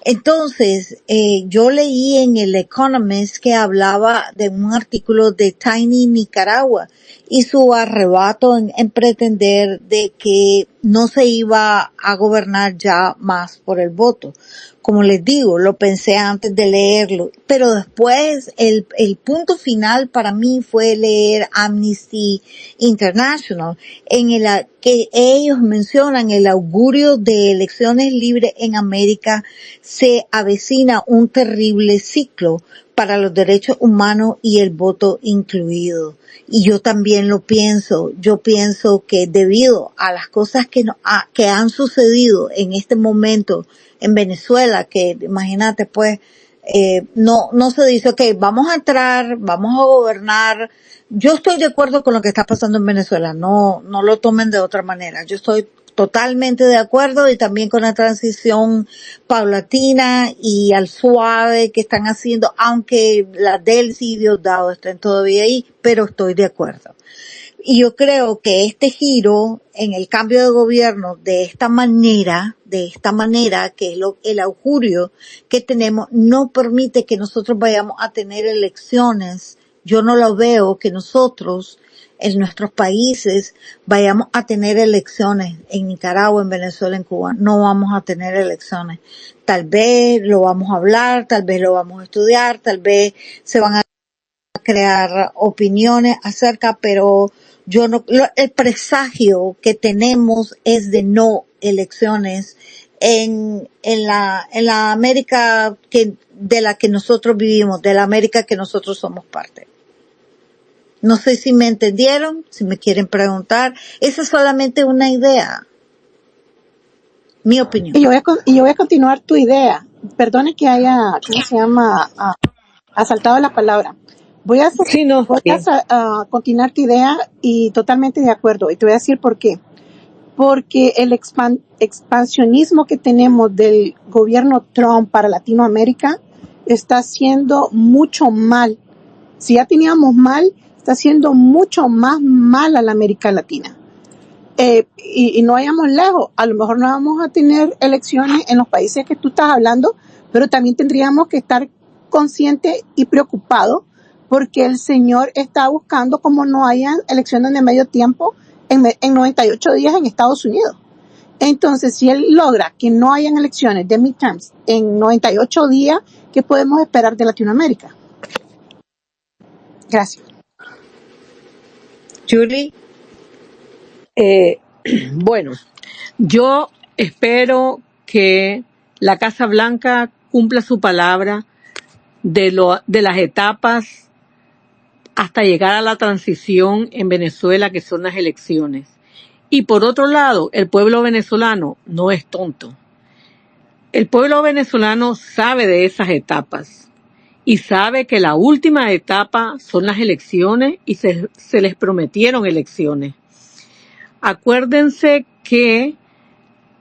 [SPEAKER 2] Entonces, yo leí en el Economist que hablaba de un artículo de Tiny Nicaragua y su arrebato en pretender de que no se iba a gobernar ya más por el voto. Como les digo, lo pensé antes de leerlo, pero después el punto final para mí fue leer Amnesty International, en el que ellos mencionan el augurio de elecciones libres en América. Se avecina un terrible ciclo para los derechos humanos y el voto incluido. Y yo también lo pienso. Yo pienso que debido a las cosas que han sucedido en este momento en Venezuela, que imagínate pues, no se dice, ok, vamos a entrar, vamos a gobernar. Yo estoy de acuerdo con lo que está pasando en Venezuela, no lo tomen de otra manera. Yo estoy totalmente de acuerdo y también con la transición paulatina y al suave que están haciendo, aunque la Delcy y Diosdado estén todavía ahí, pero estoy de acuerdo. Y yo creo que este giro en el cambio de gobierno de esta manera, que es el augurio que tenemos, no permite que nosotros vayamos a tener elecciones. Yo no lo veo que nosotros en nuestros países vayamos a tener elecciones. En Nicaragua, en Venezuela, en Cuba, no vamos a tener elecciones. Tal vez lo vamos a hablar, tal vez lo vamos a estudiar, tal vez se van a crear opiniones acerca, pero el presagio que tenemos es de no elecciones en la América de la que nosotros vivimos, de la América que nosotros somos parte. No sé si me entendieron, si me quieren preguntar. Esa es solamente una idea, mi opinión.
[SPEAKER 4] Y yo voy a continuar tu idea. Perdone que haya, ¿cómo se llama? Asaltado la palabra. Voy a
[SPEAKER 5] Sí, no, bien.
[SPEAKER 4] continuar tu idea y totalmente de acuerdo. Y te voy a decir por qué. Porque el expansionismo que tenemos del gobierno Trump para Latinoamérica está haciendo mucho mal. Si ya teníamos mal, está haciendo mucho más mal a la América Latina. Y no vayamos lejos, a lo mejor no vamos a tener elecciones en los países que tú estás hablando, pero también tendríamos que estar conscientes y preocupados porque el señor está buscando como no hayan elecciones de medio tiempo en 98 días en Estados Unidos. Entonces, si él logra que no hayan elecciones de midterms en 98 días, ¿qué podemos esperar de Latinoamérica? Gracias.
[SPEAKER 2] Julie.
[SPEAKER 5] Bueno, yo espero que la Casa Blanca cumpla su palabra de las etapas hasta llegar a la transición en Venezuela, que son las elecciones. Y por otro lado, el pueblo venezolano no es tonto. El pueblo venezolano sabe de esas etapas y sabe que la última etapa son las elecciones y se les prometieron elecciones. Acuérdense que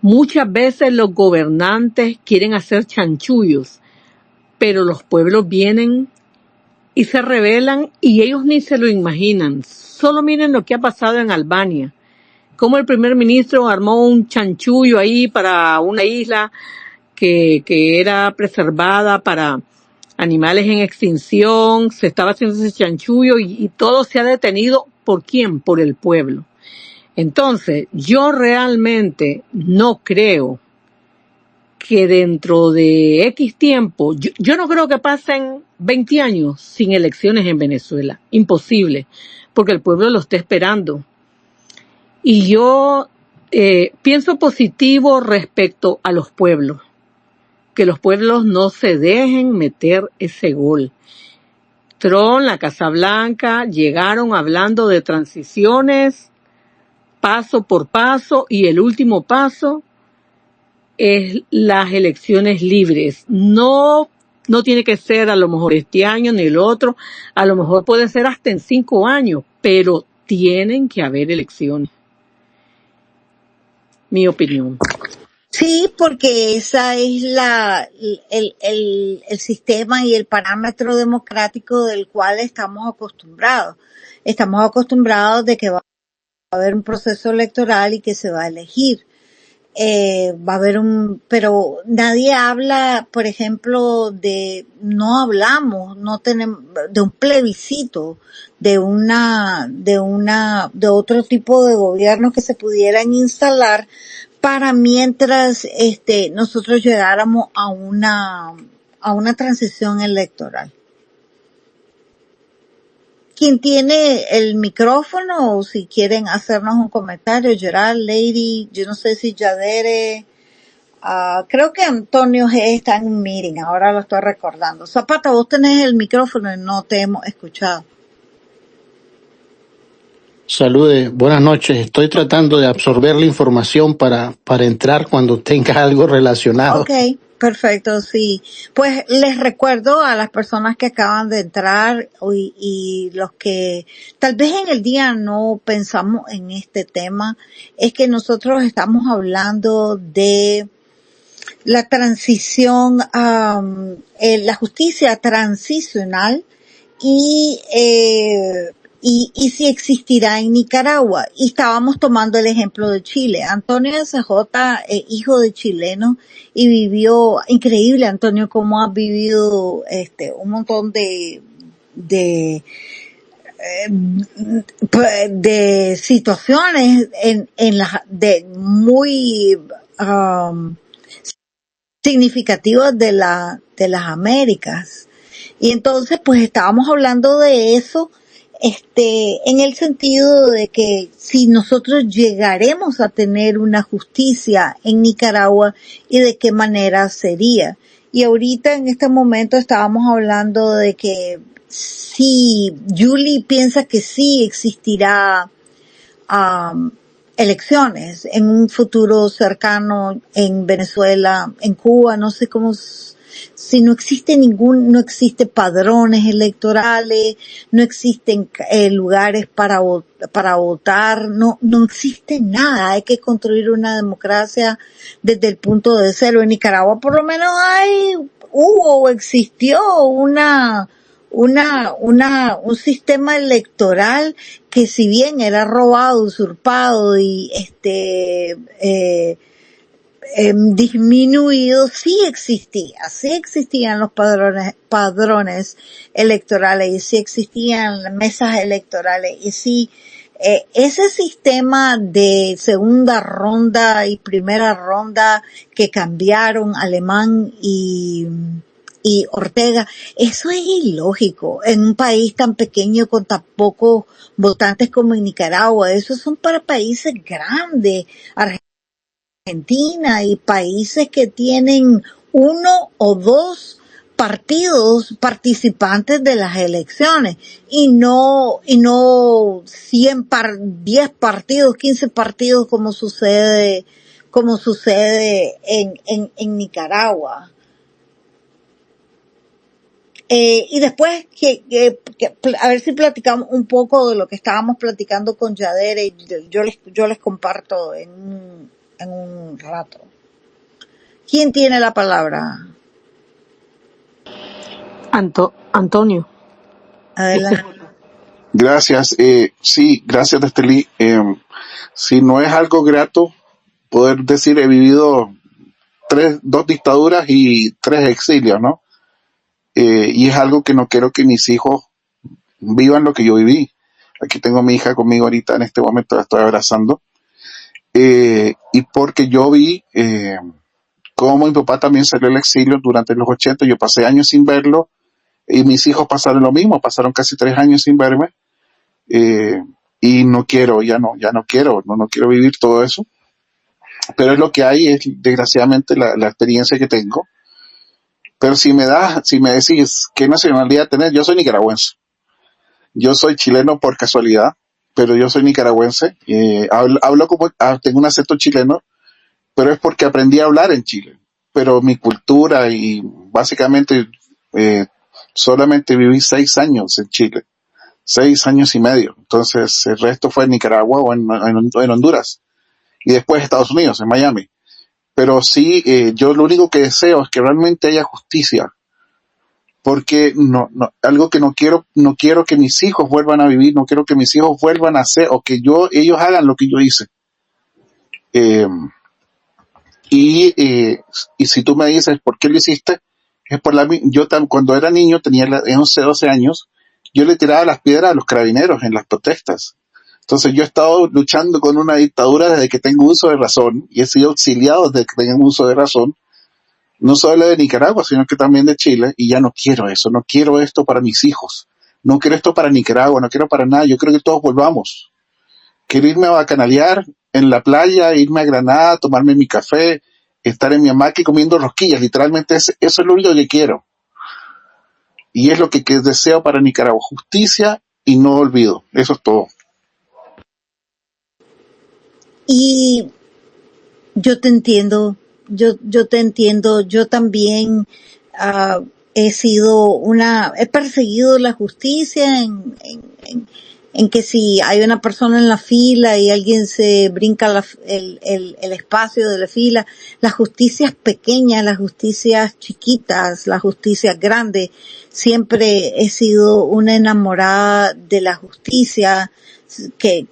[SPEAKER 5] muchas veces los gobernantes quieren hacer chanchullos, pero los pueblos vienen y se rebelan y ellos ni se lo imaginan. Solo miren lo que ha pasado en Albania, cómo el primer ministro armó un chanchullo ahí para una isla que era preservada para animales en extinción, se estaba haciendo ese chanchullo y todo se ha detenido. ¿Por quién? Por el pueblo. Entonces, yo realmente no creo que dentro de X tiempo, yo no creo que pasen 20 años sin elecciones en Venezuela. Imposible, porque el pueblo lo está esperando. Y yo pienso positivo respecto a los pueblos, que los pueblos no se dejen meter ese gol. Trump, la Casa Blanca, llegaron hablando de transiciones paso por paso y el último paso es las elecciones libres. No tiene que ser a lo mejor este año ni el otro, a lo mejor puede ser hasta en 5 años, pero tienen que haber elecciones. Mi opinión.
[SPEAKER 2] Sí, porque esa es el sistema y el parámetro democrático del cual estamos acostumbrados. Estamos acostumbrados de que va a haber un proceso electoral y que se va a elegir. Va a haber pero nadie habla, por ejemplo, no tenemos, de un plebiscito, de otro tipo de gobierno que se pudieran instalar para mientras, nosotros llegáramos a una transición electoral. ¿Quién tiene el micrófono o si quieren hacernos un comentario? Gerald, Lady, yo no sé si Yadere, Creo que Antonio G está en un meeting, ahora lo estoy recordando. Zapata, vos tenés el micrófono y no te hemos escuchado.
[SPEAKER 7] Salude, buenas noches. Estoy tratando de absorber la información para entrar cuando tenga algo relacionado.
[SPEAKER 2] Ok, perfecto, sí. Pues les recuerdo a las personas que acaban de entrar y los que tal vez en el día no pensamos en este tema, es que nosotros estamos hablando de la transición, la justicia transicional y, y si existirá en Nicaragua. Y estábamos tomando el ejemplo de Chile. Antonio SJ, hijo de chileno, y vivió, increíble Antonio, cómo has vivido un montón de situaciones en las de muy significativos de las Américas. Y entonces pues estábamos hablando de eso, en el sentido de que si nosotros llegaremos a tener una justicia en Nicaragua y de qué manera sería. Y ahorita en este momento estábamos hablando de que si Julie piensa que sí existirá elecciones en un futuro cercano en Venezuela, en Cuba, no sé cómo, si no existe no existe padrones electorales, no existen lugares para votar, no existe nada, hay que construir una democracia desde el punto de cero. En Nicaragua por lo menos existió un sistema electoral que si bien era robado, usurpado y disminuido, sí existían los padrones electorales y sí existían mesas electorales y sí, ese sistema de segunda ronda y primera ronda que cambiaron Alemán y Ortega, eso es ilógico en un país tan pequeño con tan pocos votantes como en Nicaragua. Esos son para países grandes, Argentina y países que tienen uno o dos partidos participantes de las elecciones y no 10 partidos, 15 partidos como sucede en Nicaragua. Y después a ver si platicamos un poco de lo que estábamos platicando con Yadere y yo les comparto en un rato. ¿Quién tiene la palabra?
[SPEAKER 5] Antonio.
[SPEAKER 2] Adelante.
[SPEAKER 3] Gracias. Sí, gracias, Esteli. Si no es algo grato poder decir he vivido 2 dictaduras y 3 exilios, ¿no? Y es algo que no quiero que mis hijos vivan lo que yo viví. Aquí tengo a mi hija conmigo ahorita, en este momento la estoy abrazando. Y porque yo vi cómo mi papá también salió al exilio durante los 80, yo pasé años sin verlo, y mis hijos pasaron lo mismo, pasaron casi 3 años sin verme, y no quiero vivir todo eso, pero es lo que hay, es desgraciadamente la experiencia que tengo. Pero si me decís qué nacionalidad tener, yo soy nicaragüense. Yo soy chileno por casualidad, pero yo soy nicaragüense. Hablo como, tengo un acento chileno, pero es porque aprendí a hablar en Chile. Pero mi cultura y básicamente solamente viví 6 años en Chile, 6 años y medio. Entonces el resto fue en Nicaragua o en Honduras y después Estados Unidos, en Miami. Pero sí, yo lo único que deseo es que realmente haya justicia, porque algo que no quiero que mis hijos vuelvan a vivir, no quiero que mis hijos vuelvan a hacer, o que ellos hagan lo que yo hice. Y si tú me dices por qué lo hiciste, es cuando era niño, tenía 11, 12 años, yo le tiraba las piedras a los carabineros en las protestas. Entonces yo he estado luchando con una dictadura desde que tengo uso de razón, y he sido exiliado desde que tengo uso de razón, no solo de Nicaragua, sino que también de Chile, y ya no quiero eso, no quiero esto para mis hijos, no quiero esto para Nicaragua, no quiero para nada. Yo creo que todos volvamos. Quiero irme a bacanalear en la playa, irme a Granada, tomarme mi café, estar en mi hamaca y comiendo rosquillas. Literalmente eso es lo único que quiero. Y es lo que deseo para Nicaragua. Justicia y no olvido. Eso es todo.
[SPEAKER 2] Y yo te entiendo, yo te entiendo, yo también he perseguido la justicia en que si hay una persona en la fila y alguien se brinca el espacio de la fila, las justicias pequeñas, las justicias chiquitas, las justicias grandes, siempre he sido una enamorada de la justicia, que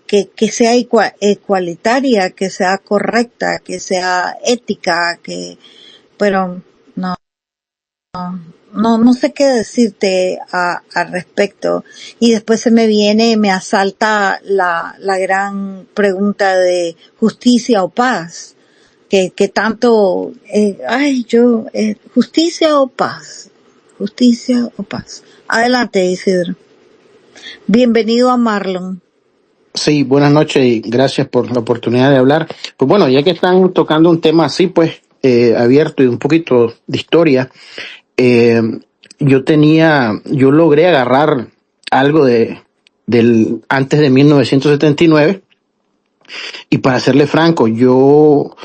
[SPEAKER 2] sea igualitaria, que sea correcta, que sea ética, pero no sé qué decirte al respecto. Y después me asalta la gran pregunta de justicia o paz, que tanto, justicia o paz, justicia o paz. Adelante, Isidro. Bienvenido a Marlon.
[SPEAKER 7] Sí, buenas noches y gracias por la oportunidad de hablar. Pues bueno, ya que están tocando un tema así, pues, abierto y un poquito de historia, yo logré agarrar algo antes de 1979, y para serle franco, o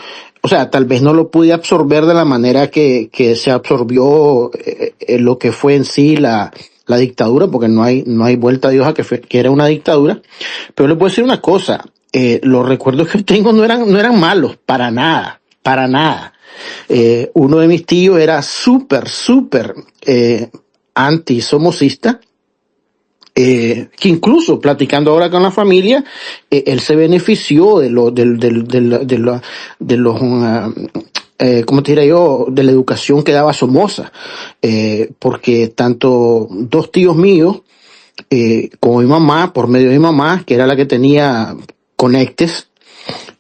[SPEAKER 7] sea, tal vez no lo pude absorber de la manera que se absorbió lo que fue en sí la dictadura, porque no hay vuelta de hoja que era una dictadura. Pero le puedo decir una cosa, los recuerdos que tengo no eran malos, para nada. Uno de mis tíos era súper anti-somocista, que incluso platicando ahora con la familia, él se benefició de ¿cómo te diría yo? De la educación que daba Somoza, porque tanto dos tíos míos, como mi mamá, por medio de mi mamá, que era la que tenía conectes,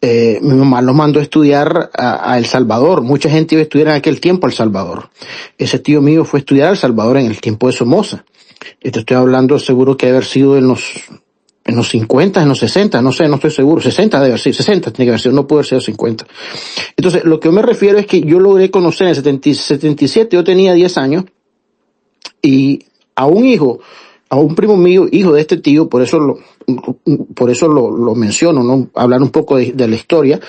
[SPEAKER 7] mi mamá los mandó a estudiar a El Salvador. Mucha gente iba a estudiar en aquel tiempo a El Salvador. Ese tío mío fue a estudiar a El Salvador en el tiempo de Somoza. Y te estoy hablando, seguro que haber sido en los 50, en los 60, no sé, no estoy seguro. 60 debe haber sido, 60 tiene que haber sido, no puede haber sido 50. Entonces, lo que yo me refiero es que yo logré conocer en el 77, yo tenía 10 años, y a un primo mío, hijo de este tío, por eso lo menciono, ¿no? Hablar un poco de la historia,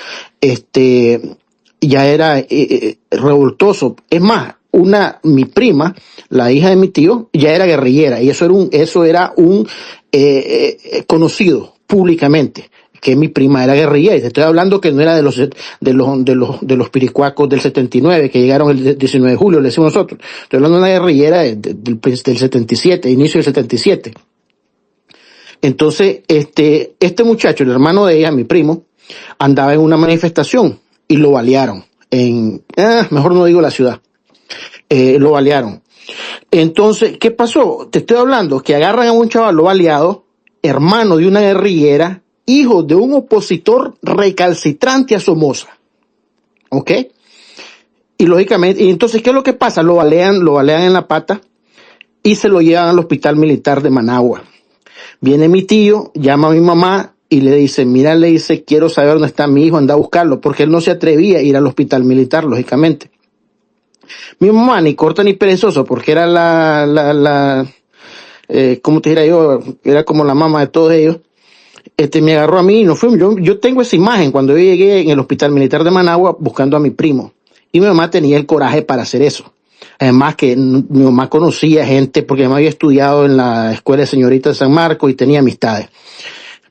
[SPEAKER 7] ya era revoltoso. Es más, mi prima, la hija de mi tío, ya era guerrillera, y eso era un conocido públicamente, que mi prima era guerrillera. Y te estoy hablando que no era de los piricuacos del 79, que llegaron el 19 de julio, le decimos nosotros. Estoy hablando de una guerrillera del 77, inicio del 77. Entonces, este muchacho, el hermano de ella, mi primo, andaba en una manifestación y lo balearon mejor no digo la ciudad. Lo balearon. Entonces, ¿qué pasó? Te estoy hablando que agarran a un chaval baleado, hermano de una guerrillera, hijo de un opositor recalcitrante a Somoza. ¿Ok? Y lógicamente, y entonces, ¿qué es lo que pasa? Lo balean en la pata y se lo llevan al hospital militar de Managua. Viene mi tío, llama a mi mamá y le dice, mira, le dice, quiero saber dónde está mi hijo, anda a buscarlo, porque él no se atrevía a ir al hospital militar, lógicamente. Mi mamá, ni corta ni perezosa, porque era ¿cómo te diría yo? Era como la mamá de todos ellos. Me agarró a mí y nos fuimos. Yo tengo esa imagen cuando yo llegué en el hospital militar de Managua buscando a mi primo. Y mi mamá tenía el coraje para hacer eso. Además que mi mamá conocía gente, porque mi mamá había estudiado en la escuela de señorita de San Marcos y tenía amistades.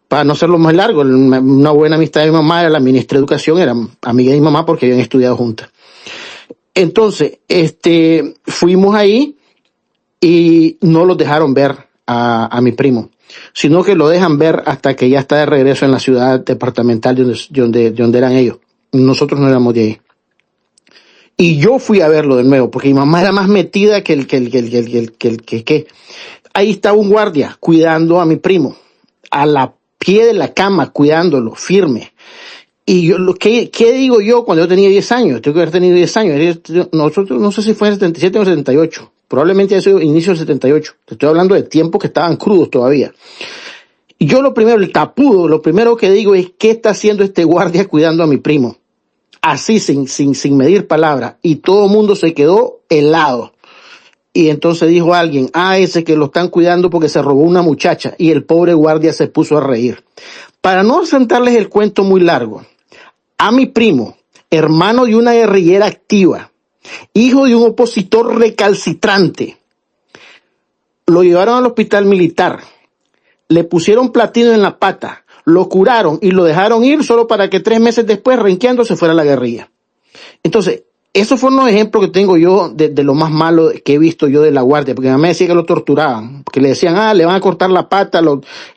[SPEAKER 7] Para no hacerlo más largo, una buena amistad de mi mamá era la ministra de Educación, era amiga de mi mamá porque habían estudiado juntas. Entonces, fuimos ahí y no los dejaron ver a mi primo, sino que lo dejan ver hasta que ya está de regreso en la ciudad departamental donde eran ellos. Nosotros no éramos de ahí. Y yo fui a verlo de nuevo, porque mi mamá era más metida que. Ahí estaba un guardia cuidando a mi primo, a la pie de la cama, cuidándolo, firme. Y yo, ¿qué digo yo cuando yo tenía 10 años? Tengo que haber tenido 10 años. Nosotros, no sé si fue en el 77 o en el 78. Probablemente haya sido inicio del 78. Te estoy hablando de tiempos que estaban crudos todavía. Y yo lo primero que digo es, ¿qué está haciendo este guardia cuidando a mi primo? así sin medir palabras, y todo el mundo se quedó helado. Y entonces dijo alguien, ese que lo están cuidando porque se robó una muchacha, y el pobre guardia se puso a reír. Para no sentarles el cuento muy largo, a mi primo, hermano de una guerrillera activa, hijo de un opositor recalcitrante, lo llevaron al hospital militar, le pusieron platino en la pata, lo curaron y lo dejaron ir solo para que 3 meses después, renqueando, se fuera a la guerrilla. Entonces, esos fueron los ejemplos que tengo yo de lo más malo que he visto yo de la guardia, porque mi mamá decía que lo torturaban, que le decían, le van a cortar la pata,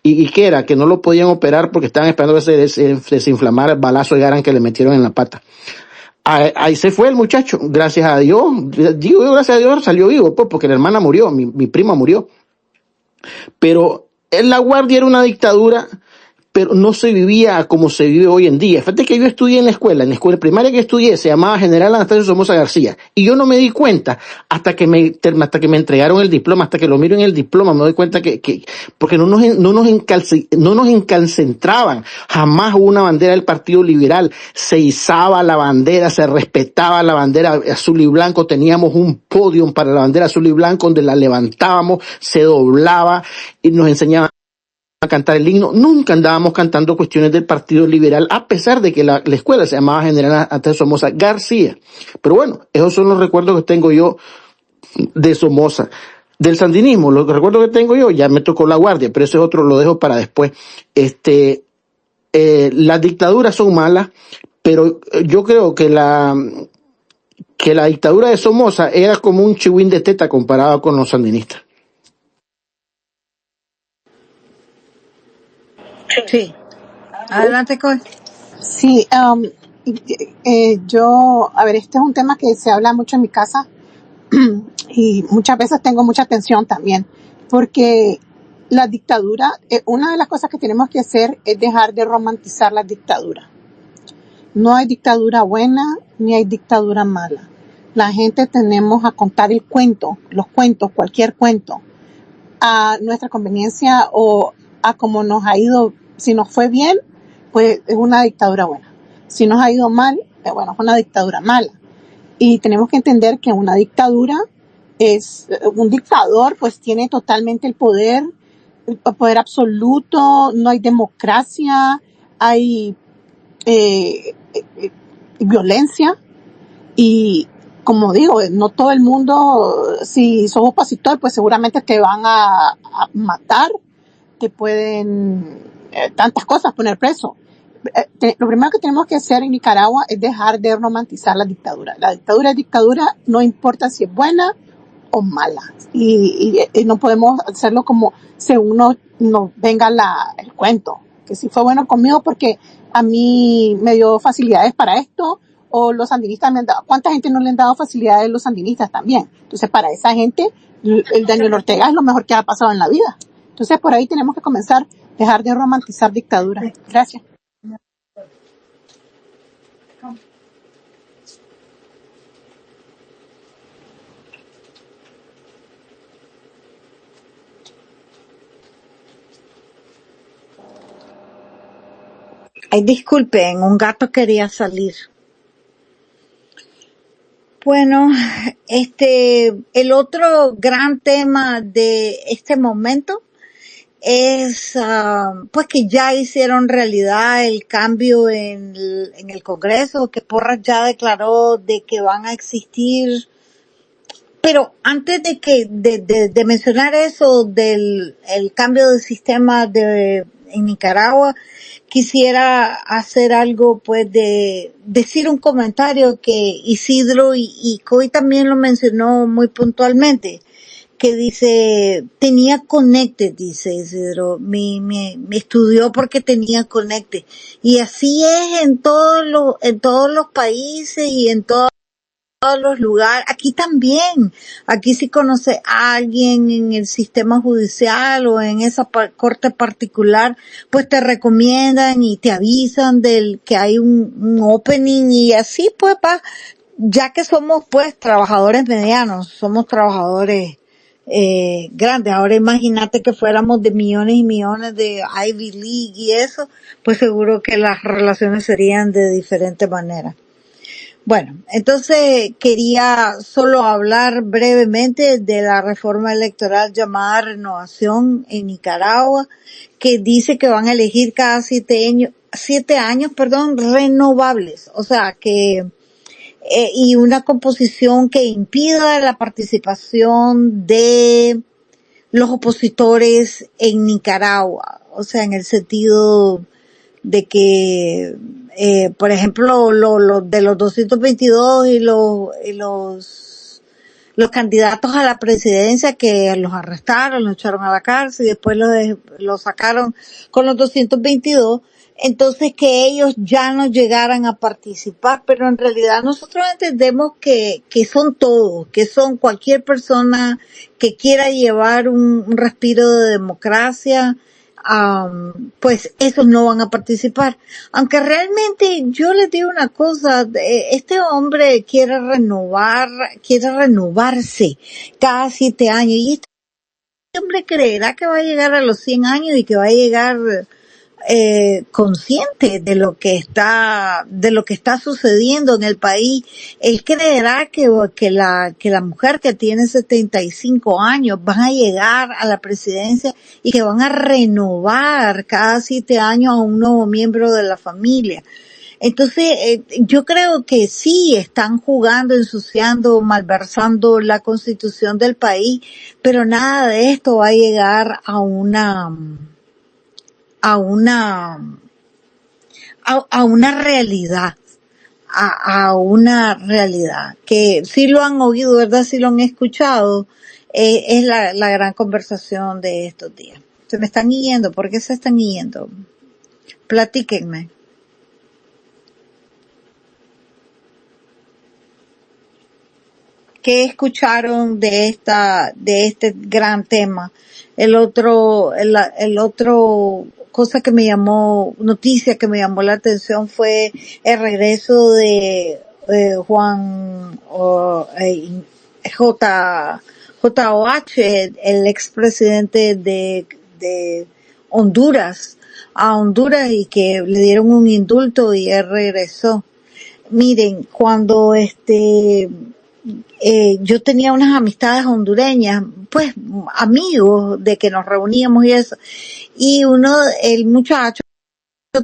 [SPEAKER 7] y que era, que no lo podían operar porque estaban esperando que se desinflamara el balazo de Garán que le metieron en la pata. Ahí se fue el muchacho, gracias a Dios, digo yo, gracias a Dios salió vivo, pues, porque la hermana murió, mi prima murió. Pero la guardia era una dictadura, pero no se vivía como se vive hoy en día. Fíjate que yo estudié en la escuela primaria que estudié se llamaba General Anastasio Somoza García, y yo no me di cuenta hasta que me entregaron el diploma, hasta que lo miro en el diploma, me doy cuenta que porque no nos enconcentraban. Jamás hubo una bandera del Partido Liberal, se izaba la bandera, se respetaba la bandera azul y blanco, teníamos un podio para la bandera azul y blanco donde la levantábamos, se doblaba y nos enseñaban a cantar el himno. Nunca andábamos cantando cuestiones del Partido Liberal, a pesar de que la escuela se llamaba General Anastasio Somoza García. Pero bueno, esos son los recuerdos que tengo yo de Somoza. Del sandinismo, los recuerdos que tengo yo, ya me tocó la guardia, pero ese otro lo dejo para después. Las dictaduras son malas, pero yo creo que la dictadura de Somoza era como un chihuín de teta comparado con los sandinistas.
[SPEAKER 2] Sí. Adelante, Coy.
[SPEAKER 4] Sí, yo, a ver, este es un tema que se habla mucho en mi casa y muchas veces tengo mucha atención también, porque la dictadura, una de las cosas que tenemos que hacer es dejar de romantizar la dictadura. No hay dictadura buena ni hay dictadura mala. La gente tenemos a contar el cuento, los cuentos, cualquier cuento, a nuestra conveniencia o a como nos ha ido. Si nos fue bien, pues es una dictadura buena. Si nos ha ido mal, bueno, es una dictadura mala. Y tenemos que entender que una dictadura es, un dictador pues tiene totalmente el poder absoluto, no hay democracia, hay violencia, y como digo, no todo el mundo, si sos opositor, pues seguramente te van a matar, te pueden tantas cosas, poner preso. Lo primero que tenemos que hacer en Nicaragua es dejar de romantizar la dictadura. La dictadura es dictadura, no importa si es buena o mala. Y no podemos hacerlo como según nos venga el cuento. Que si fue bueno conmigo porque a mí me dio facilidades para esto, o los sandinistas me han dado. ¿Cuánta gente no le han dado facilidades los sandinistas también? Entonces, para esa gente, el Daniel Ortega es lo mejor que ha pasado en la vida. Entonces, por ahí tenemos que comenzar, dejar de romantizar dictadura. Gracias.
[SPEAKER 2] Ay, disculpen, un gato quería salir. Bueno, el otro gran tema de este momento es pues que ya hicieron realidad el cambio en el Congreso, que Porras ya declaró de que van a existir. Pero antes de mencionar eso del el cambio de sistema en Nicaragua, quisiera hacer algo, pues, de decir un comentario que Isidro y Coy también lo mencionó muy puntualmente, que dice, tenía conecte, dice Isidro, me estudió porque tenía conecte. Y así es en todos los países y en todos los lugares. Aquí también, aquí si conoce a alguien en el sistema judicial o en esa corte particular, pues te recomiendan y te avisan del que hay un opening, y así pues va, ya que somos pues trabajadores medianos, somos trabajadores grandes. Ahora imagínate que fuéramos de millones y millones de Ivy League y eso, pues seguro que las relaciones serían de diferente manera. Bueno, entonces quería solo hablar brevemente de la reforma electoral llamada Renovación en Nicaragua, que dice que van a elegir cada 7 años, renovables. O sea que y una composición que impida la participación de los opositores en Nicaragua, o sea, en el sentido de que, por ejemplo, de los 222 los candidatos a la presidencia que los arrestaron, los echaron a la cárcel y después los sacaron con los 222, entonces que ellos ya no llegaran a participar, pero en realidad nosotros entendemos que son todos, que son cualquier persona que quiera llevar un respiro de democracia, pues esos no van a participar. Aunque realmente yo les digo una cosa, este hombre quiere renovarse cada 7 años y este hombre creerá que va a llegar a los 100 años y que va a llegar consciente de lo que está sucediendo en el país. Él creerá que la mujer que tiene 75 años van a llegar a la presidencia y que van a renovar cada 7 años a un nuevo miembro de la familia. Entonces, yo creo que sí están jugando, ensuciando, malversando la constitución del país, pero nada de esto va a llegar a una realidad, a una realidad, que sí lo han oído, ¿verdad? Sí lo han escuchado, es la gran conversación de estos días. Se me están yendo, ¿por qué se están yendo? Platíquenme. ¿Qué escucharon de este gran tema? El otro noticia que me llamó la atención fue el regreso de Juan JOH, el expresidente de Honduras, a Honduras, y que le dieron un indulto y él regresó. Miren, cuando yo tenía unas amistades hondureñas, pues amigos de que nos reuníamos y eso, y el muchacho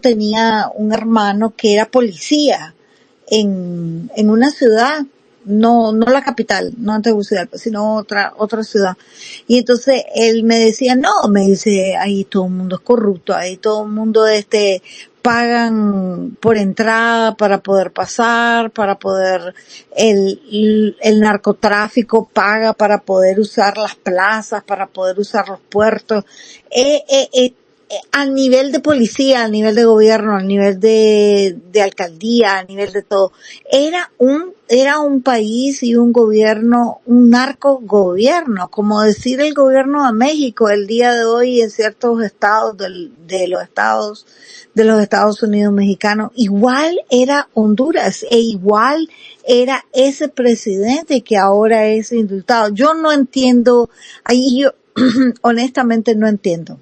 [SPEAKER 2] tenía un hermano que era policía en una ciudad, no la capital, no en Tegucigalpa, sino otra ciudad. Y entonces él me decía, me dice, ahí todo el mundo es corrupto, ahí todo el mundo pagan por entrada para poder pasar, para poder, el narcotráfico paga para poder usar las plazas, para poder usar los puertos. Al nivel de policía, al nivel de gobierno, al nivel de alcaldía, al nivel de todo. Era un país y un gobierno, un narcogobierno, como decir el gobierno de México el día de hoy en ciertos estados de los Estados Unidos mexicanos. Igual era Honduras e igual era ese presidente que ahora es indultado. Yo no entiendo, ahí yo honestamente no entiendo.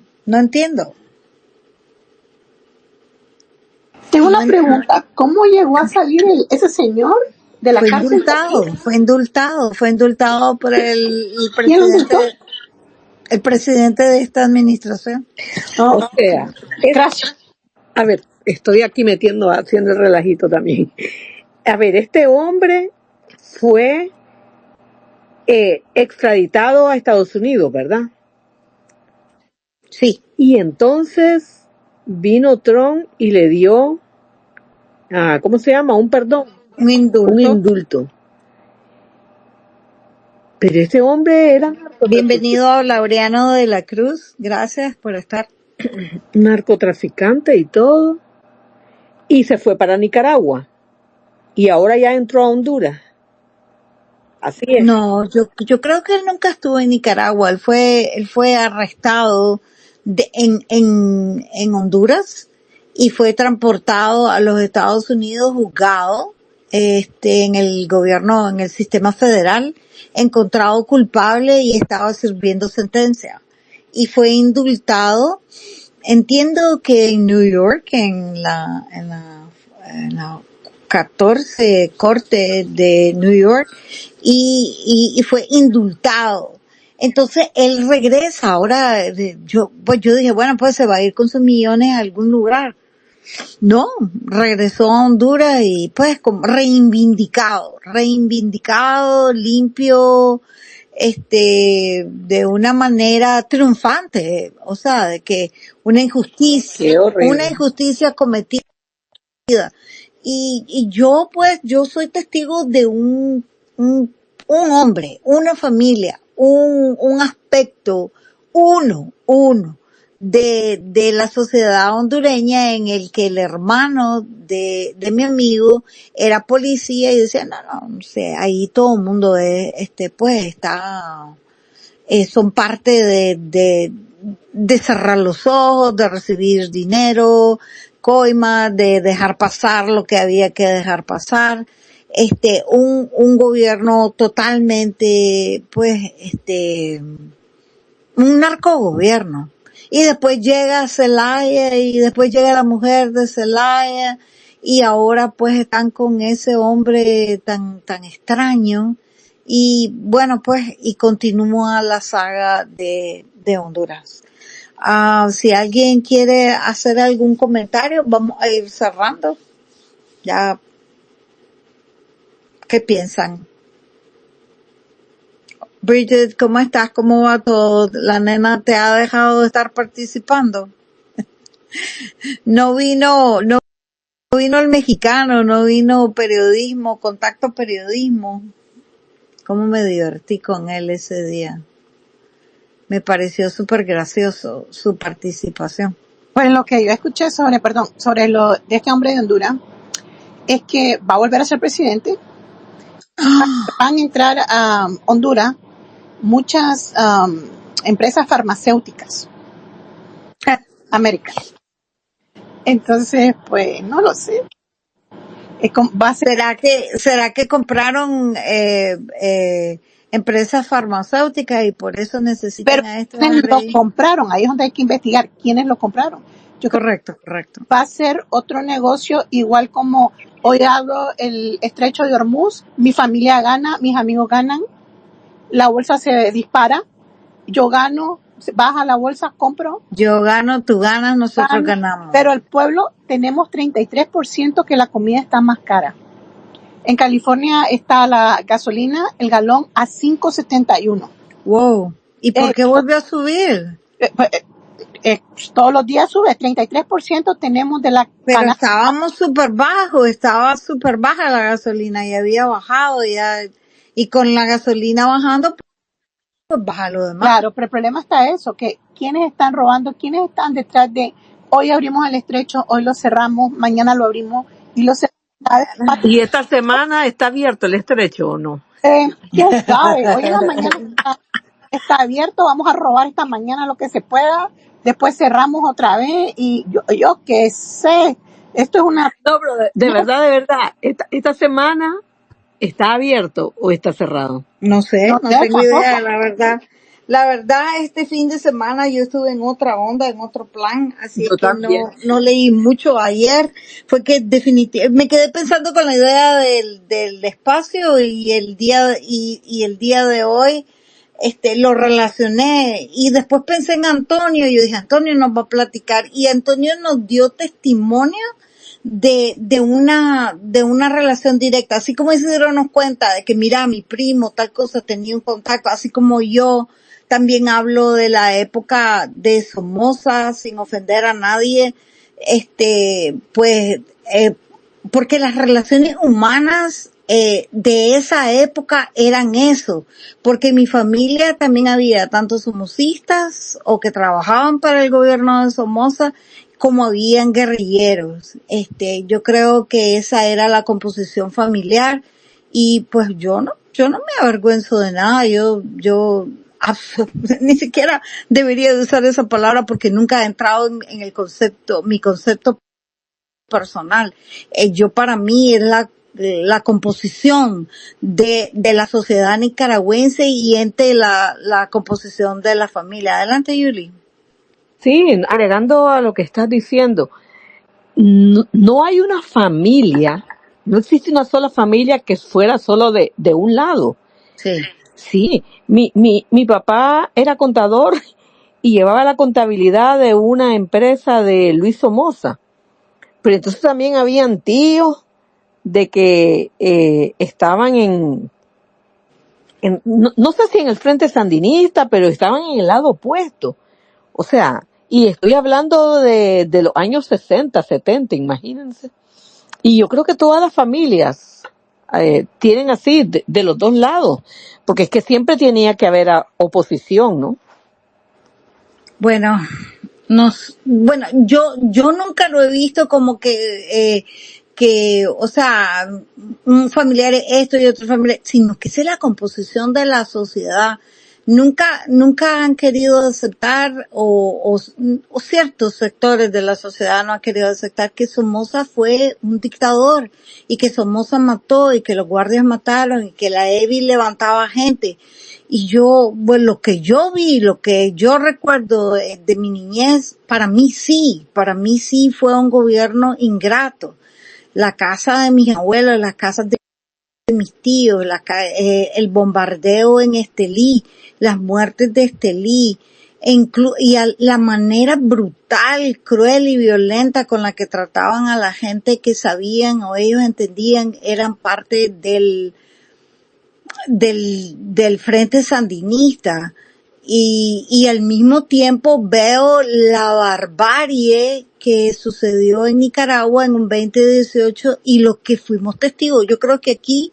[SPEAKER 4] Tengo una pregunta. ¿Cómo llegó a salir ese señor de la cárcel?
[SPEAKER 2] Fue indultado por el
[SPEAKER 4] ¿Quién lo indultó?
[SPEAKER 2] presidente de esta administración.
[SPEAKER 5] O sea,
[SPEAKER 4] Gracias.
[SPEAKER 5] a ver, estoy aquí haciendo el relajito también. A ver, este hombre fue extraditado a Estados Unidos, ¿verdad?
[SPEAKER 2] Sí.
[SPEAKER 5] Y entonces vino Trump y le dio, ¿cómo se llama? Un perdón.
[SPEAKER 2] Un indulto.
[SPEAKER 5] Pero este hombre era
[SPEAKER 2] Bienvenido a Laureano de la Cruz. Gracias por estar.
[SPEAKER 5] narcotraficante y todo. Y se fue para Nicaragua. Y ahora ya entró a Honduras. Así es.
[SPEAKER 2] No, yo creo que él nunca estuvo en Nicaragua. Él fue arrestado en Honduras y fue transportado a los Estados Unidos, juzgado en el gobierno, en el sistema federal, encontrado culpable y estaba sirviendo sentencia. Y fue indultado. Entiendo que en New York, en la 14 Corte de New York y fue indultado. Entonces él regresa ahora, yo dije, bueno, pues se va a ir con sus millones a algún lugar. No, regresó a Honduras y pues como reivindicado, limpio, de una manera triunfante, o sea, de que una
[SPEAKER 5] Qué horrible.
[SPEAKER 2] injusticia cometida. Y yo pues, yo soy testigo de un hombre, una familia, un aspecto, uno de la sociedad hondureña en el que el hermano de mi amigo era policía y decía, no sé, ahí todo el mundo es, pues está, son parte de cerrar los ojos, de recibir dinero, coima, de dejar pasar lo que había que dejar pasar. Un gobierno totalmente, pues, un narcogobierno. Y después llega Zelaya y después llega la mujer de Zelaya y ahora pues están con ese hombre tan extraño y bueno pues y continúa la saga de Honduras. Si alguien quiere hacer algún comentario, vamos a ir cerrando. Ya, ¿qué piensan? Bridget, ¿cómo estás? ¿Cómo va todo? ¿La nena te ha dejado de estar participando? No vino el mexicano, no vino periodismo, contacto periodismo. ¿Cómo me divertí con él ese día? Me pareció súper gracioso su participación.
[SPEAKER 4] Pues lo que yo escuché sobre lo de este hombre de Honduras es que va a volver a ser presidente. Van a entrar a Honduras muchas empresas farmacéuticas América. Entonces, pues no lo sé. Va a ser,
[SPEAKER 2] ¿Será que compraron empresas farmacéuticas y por eso necesitan
[SPEAKER 4] pero
[SPEAKER 2] a este
[SPEAKER 4] ¿quiénes
[SPEAKER 2] hombre?
[SPEAKER 4] lo compraron? Ahí es donde hay que investigar quiénes lo compraron. Yo creo
[SPEAKER 2] Correcto.
[SPEAKER 4] que va a ser otro negocio igual como hoy abro el estrecho de Hormuz, mi familia gana, mis amigos ganan, la bolsa se dispara, yo gano, baja la bolsa, compro,
[SPEAKER 2] Yo gano, tú ganas, nosotros
[SPEAKER 4] gano,
[SPEAKER 2] ganamos.
[SPEAKER 4] pero el pueblo tenemos 33% que la comida está más cara. En California está la gasolina, el galón a $5.71.
[SPEAKER 2] Wow. ¿Y por qué volvió a subir?
[SPEAKER 4] Todos los días sube, 33% tenemos de la
[SPEAKER 2] Pero
[SPEAKER 4] ganancia.
[SPEAKER 2] estaba súper baja la gasolina y había bajado ya, y con la gasolina bajando, pues baja lo demás.
[SPEAKER 4] Claro, pero el problema está eso, que quiénes están robando, quiénes están detrás de, hoy abrimos el estrecho, hoy lo cerramos, mañana lo abrimos y lo cerramos.
[SPEAKER 5] ¿Y esta semana está abierto el estrecho o no?
[SPEAKER 4] ¿Quién sabe? Hoy en la mañana está abierto, vamos a robar esta mañana lo que se pueda, después cerramos otra vez y yo qué sé, esto es una...
[SPEAKER 5] No, pero de verdad, esta semana está abierto o está cerrado.
[SPEAKER 2] No sé,
[SPEAKER 4] No
[SPEAKER 2] no
[SPEAKER 4] sé,
[SPEAKER 2] tengo
[SPEAKER 4] tampoco.
[SPEAKER 2] idea, la verdad. La verdad, este fin de semana yo estuve en otra onda, en otro plan, así
[SPEAKER 5] Yo
[SPEAKER 2] es que
[SPEAKER 5] también.
[SPEAKER 2] no leí mucho ayer. Fue que definitivamente me quedé pensando con la idea del espacio y el día y el día de hoy lo relacioné y después pensé en Antonio y yo dije, Antonio nos va a platicar y Antonio nos dio testimonio de una relación directa, así como se dieron cuenta de que mira, mi primo tal cosa tenía un contacto, así como yo también hablo de la época de Somoza sin ofender a nadie, pues porque las relaciones humanas de esa época eran eso, porque en mi familia también había tanto somocistas o que trabajaban para el gobierno de Somoza como habían guerrilleros. Yo creo que esa era la composición familiar y pues yo no me avergüenzo de nada, yo ni siquiera debería de usar esa palabra porque nunca he entrado en el concepto, mi concepto personal. Yo para mí es la composición de la sociedad nicaragüense y entre la composición de la familia. Adelante, Yuli.
[SPEAKER 5] Sí, agregando a lo que estás diciendo, no hay una familia no existe una sola familia que fuera solo de un lado.
[SPEAKER 2] Sí.
[SPEAKER 5] Sí, mi papá era contador y llevaba la contabilidad de una empresa de Luis Somoza. Pero entonces también habían tíos de que estaban no sé si en el frente sandinista, pero estaban en el lado opuesto. O sea, y estoy hablando de los años 60, 70, imagínense. Y yo creo que todas las familias tienen así, de los dos lados, porque es que siempre tenía que haber oposición, ¿no?
[SPEAKER 2] Bueno, bueno, yo nunca lo he visto como o sea, un familiar es esto y otro familiar, sino que esa es la composición de la sociedad. Nunca han querido aceptar o ciertos sectores de la sociedad no han querido aceptar que Somoza fue un dictador y que Somoza mató y que los guardias mataron y que la EBI levantaba gente. Y yo, bueno, lo que yo vi, lo que yo recuerdo de mi niñez, para mí sí fue un gobierno ingrato. La casa de mis abuelos, las casas de mis tíos, el bombardeo en Estelí, las muertes de Estelí, la manera brutal, cruel y violenta con la que trataban a la gente que sabían o ellos entendían eran parte del Frente Sandinista. Y al mismo tiempo veo la barbarie que sucedió en Nicaragua en un 2018 y lo que fuimos testigos. Yo creo que aquí,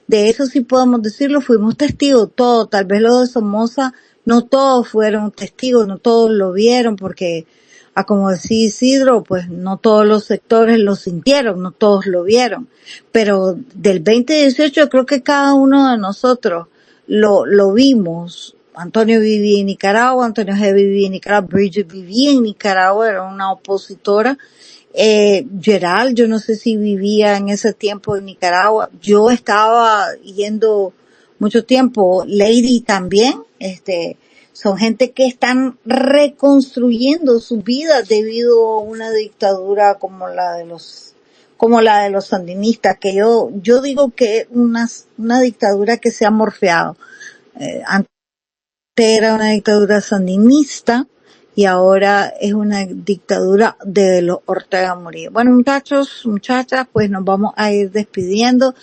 [SPEAKER 2] de eso sí podemos decirlo, fuimos testigos todos. Tal vez los de Somoza, no todos fueron testigos, no todos lo vieron porque, como decía Isidro, pues no todos los sectores lo sintieron, no todos lo vieron. Pero del 2018 yo creo que cada uno de nosotros lo vimos. Antonio vivía en Nicaragua, Antonio G. vivía en Nicaragua, Bridget vivía en Nicaragua, era una opositora. Gerald, yo no sé si vivía en ese tiempo en Nicaragua. Yo estaba yendo mucho tiempo. Lady también, son gente que están reconstruyendo sus vidas debido a una dictadura como la de los sandinistas, que yo digo que es una dictadura que se ha morfeado. Antes era una dictadura sandinista y ahora es una dictadura de los Ortega Murillo. Bueno, muchachos, muchachas, pues nos vamos a ir despidiendo.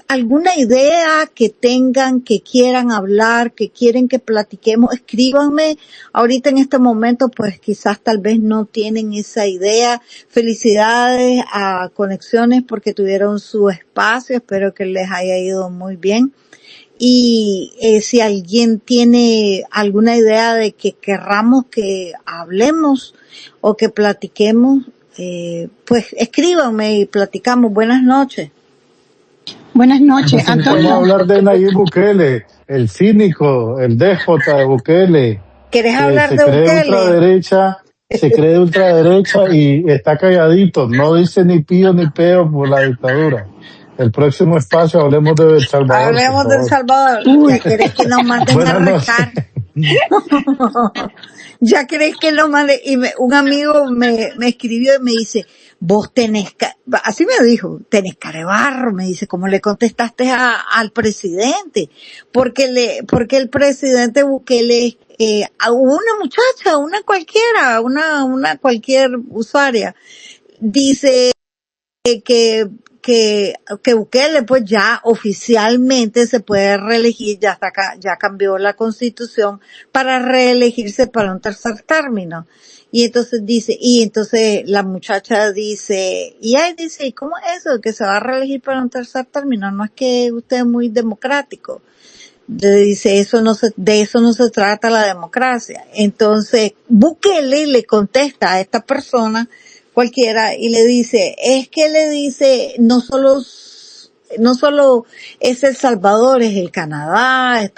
[SPEAKER 2] ¿Alguna idea que tengan, que quieran hablar, que quieren que platiquemos? Escríbanme. Ahorita en este momento, pues quizás tal vez no tienen esa idea. Felicidades a Conexiones porque tuvieron su espacio. Espero que les haya ido muy bien. Y si alguien tiene alguna idea de que querramos que hablemos o que platiquemos, pues escríbanme y platicamos. Buenas noches.
[SPEAKER 4] Buenas noches,
[SPEAKER 6] Necesitamos
[SPEAKER 4] Antonio.
[SPEAKER 6] hablar de Nayib Bukele, el cínico, el déspota de Bukele,
[SPEAKER 2] ¿Querés
[SPEAKER 6] que
[SPEAKER 2] hablar
[SPEAKER 6] se
[SPEAKER 2] de
[SPEAKER 6] cree
[SPEAKER 2] Bukele?
[SPEAKER 6] se cree ultraderecha y está calladito, no dice ni pío ni peo por la dictadura. El próximo espacio hablemos de El Salvador, por
[SPEAKER 2] Hablemos de El
[SPEAKER 6] favor.
[SPEAKER 2] Salvador. Ya querés que nos manden a
[SPEAKER 6] Buenas noches.
[SPEAKER 2] recar. Ya querés que lo mande. Y un amigo me escribió y me dice, vos así me dijo, tenés cara de barro, me dice, ¿cómo le contestaste al presidente? Porque el presidente Bukele, a una muchacha, una cualquiera, una cualquier usuaria, dice que Bukele pues ya oficialmente se puede reelegir, ya está acá, ya cambió la constitución para reelegirse para un tercer término. Y entonces la muchacha dice, y ella dice, ¿y cómo es eso? Que se va a reelegir para un tercer término, no es que usted es muy democrático. Le dice, de eso no se trata la democracia. Entonces, Bukele le contesta a esta persona cualquiera y le dice, no solo es El Salvador, es el Canadá, es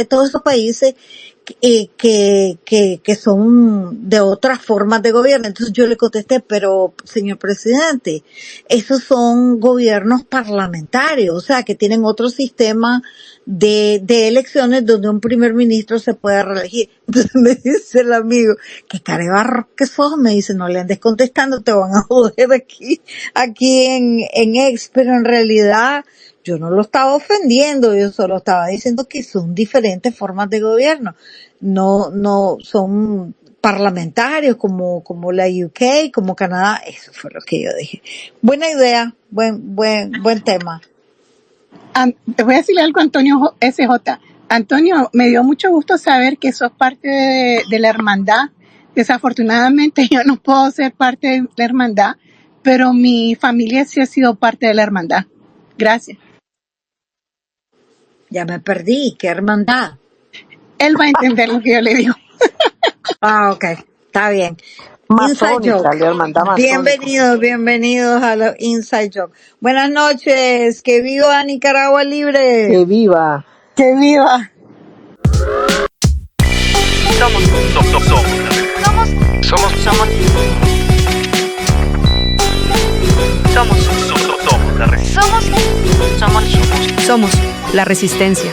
[SPEAKER 2] todos esos países que son de otras formas de gobierno. Entonces yo le contesté, pero señor presidente, esos son gobiernos parlamentarios, o sea, que tienen otro sistema de elecciones donde un primer ministro se puede reelegir. Entonces me dice el amigo, qué carebarro que sos, me dice, no le andes contestando, te van a joder aquí en X, pero en realidad yo no lo estaba ofendiendo, yo solo estaba diciendo que son diferentes formas de gobierno. No son parlamentarios como la UK, como Canadá. Eso fue lo que yo dije. Buena idea, buen tema.
[SPEAKER 4] Te voy a decirle algo, Antonio SJ. Antonio, me dio mucho gusto saber que sos parte de la hermandad. Desafortunadamente yo no puedo ser parte de la hermandad, pero mi familia sí ha sido parte de la hermandad. Gracias.
[SPEAKER 2] Ya me perdí, qué hermandad.
[SPEAKER 4] Él va a entender lo que yo le digo.
[SPEAKER 2] Ah, ok, está bien. Inside
[SPEAKER 5] Masónica,
[SPEAKER 2] Joke.
[SPEAKER 5] la hermandad masónica.
[SPEAKER 2] Bienvenidos a los Inside Joke. Buenas noches, que viva Nicaragua
[SPEAKER 5] Que
[SPEAKER 2] libre.
[SPEAKER 5] viva.
[SPEAKER 4] ¡Que viva!
[SPEAKER 8] Somos la
[SPEAKER 1] Somos la resistencia.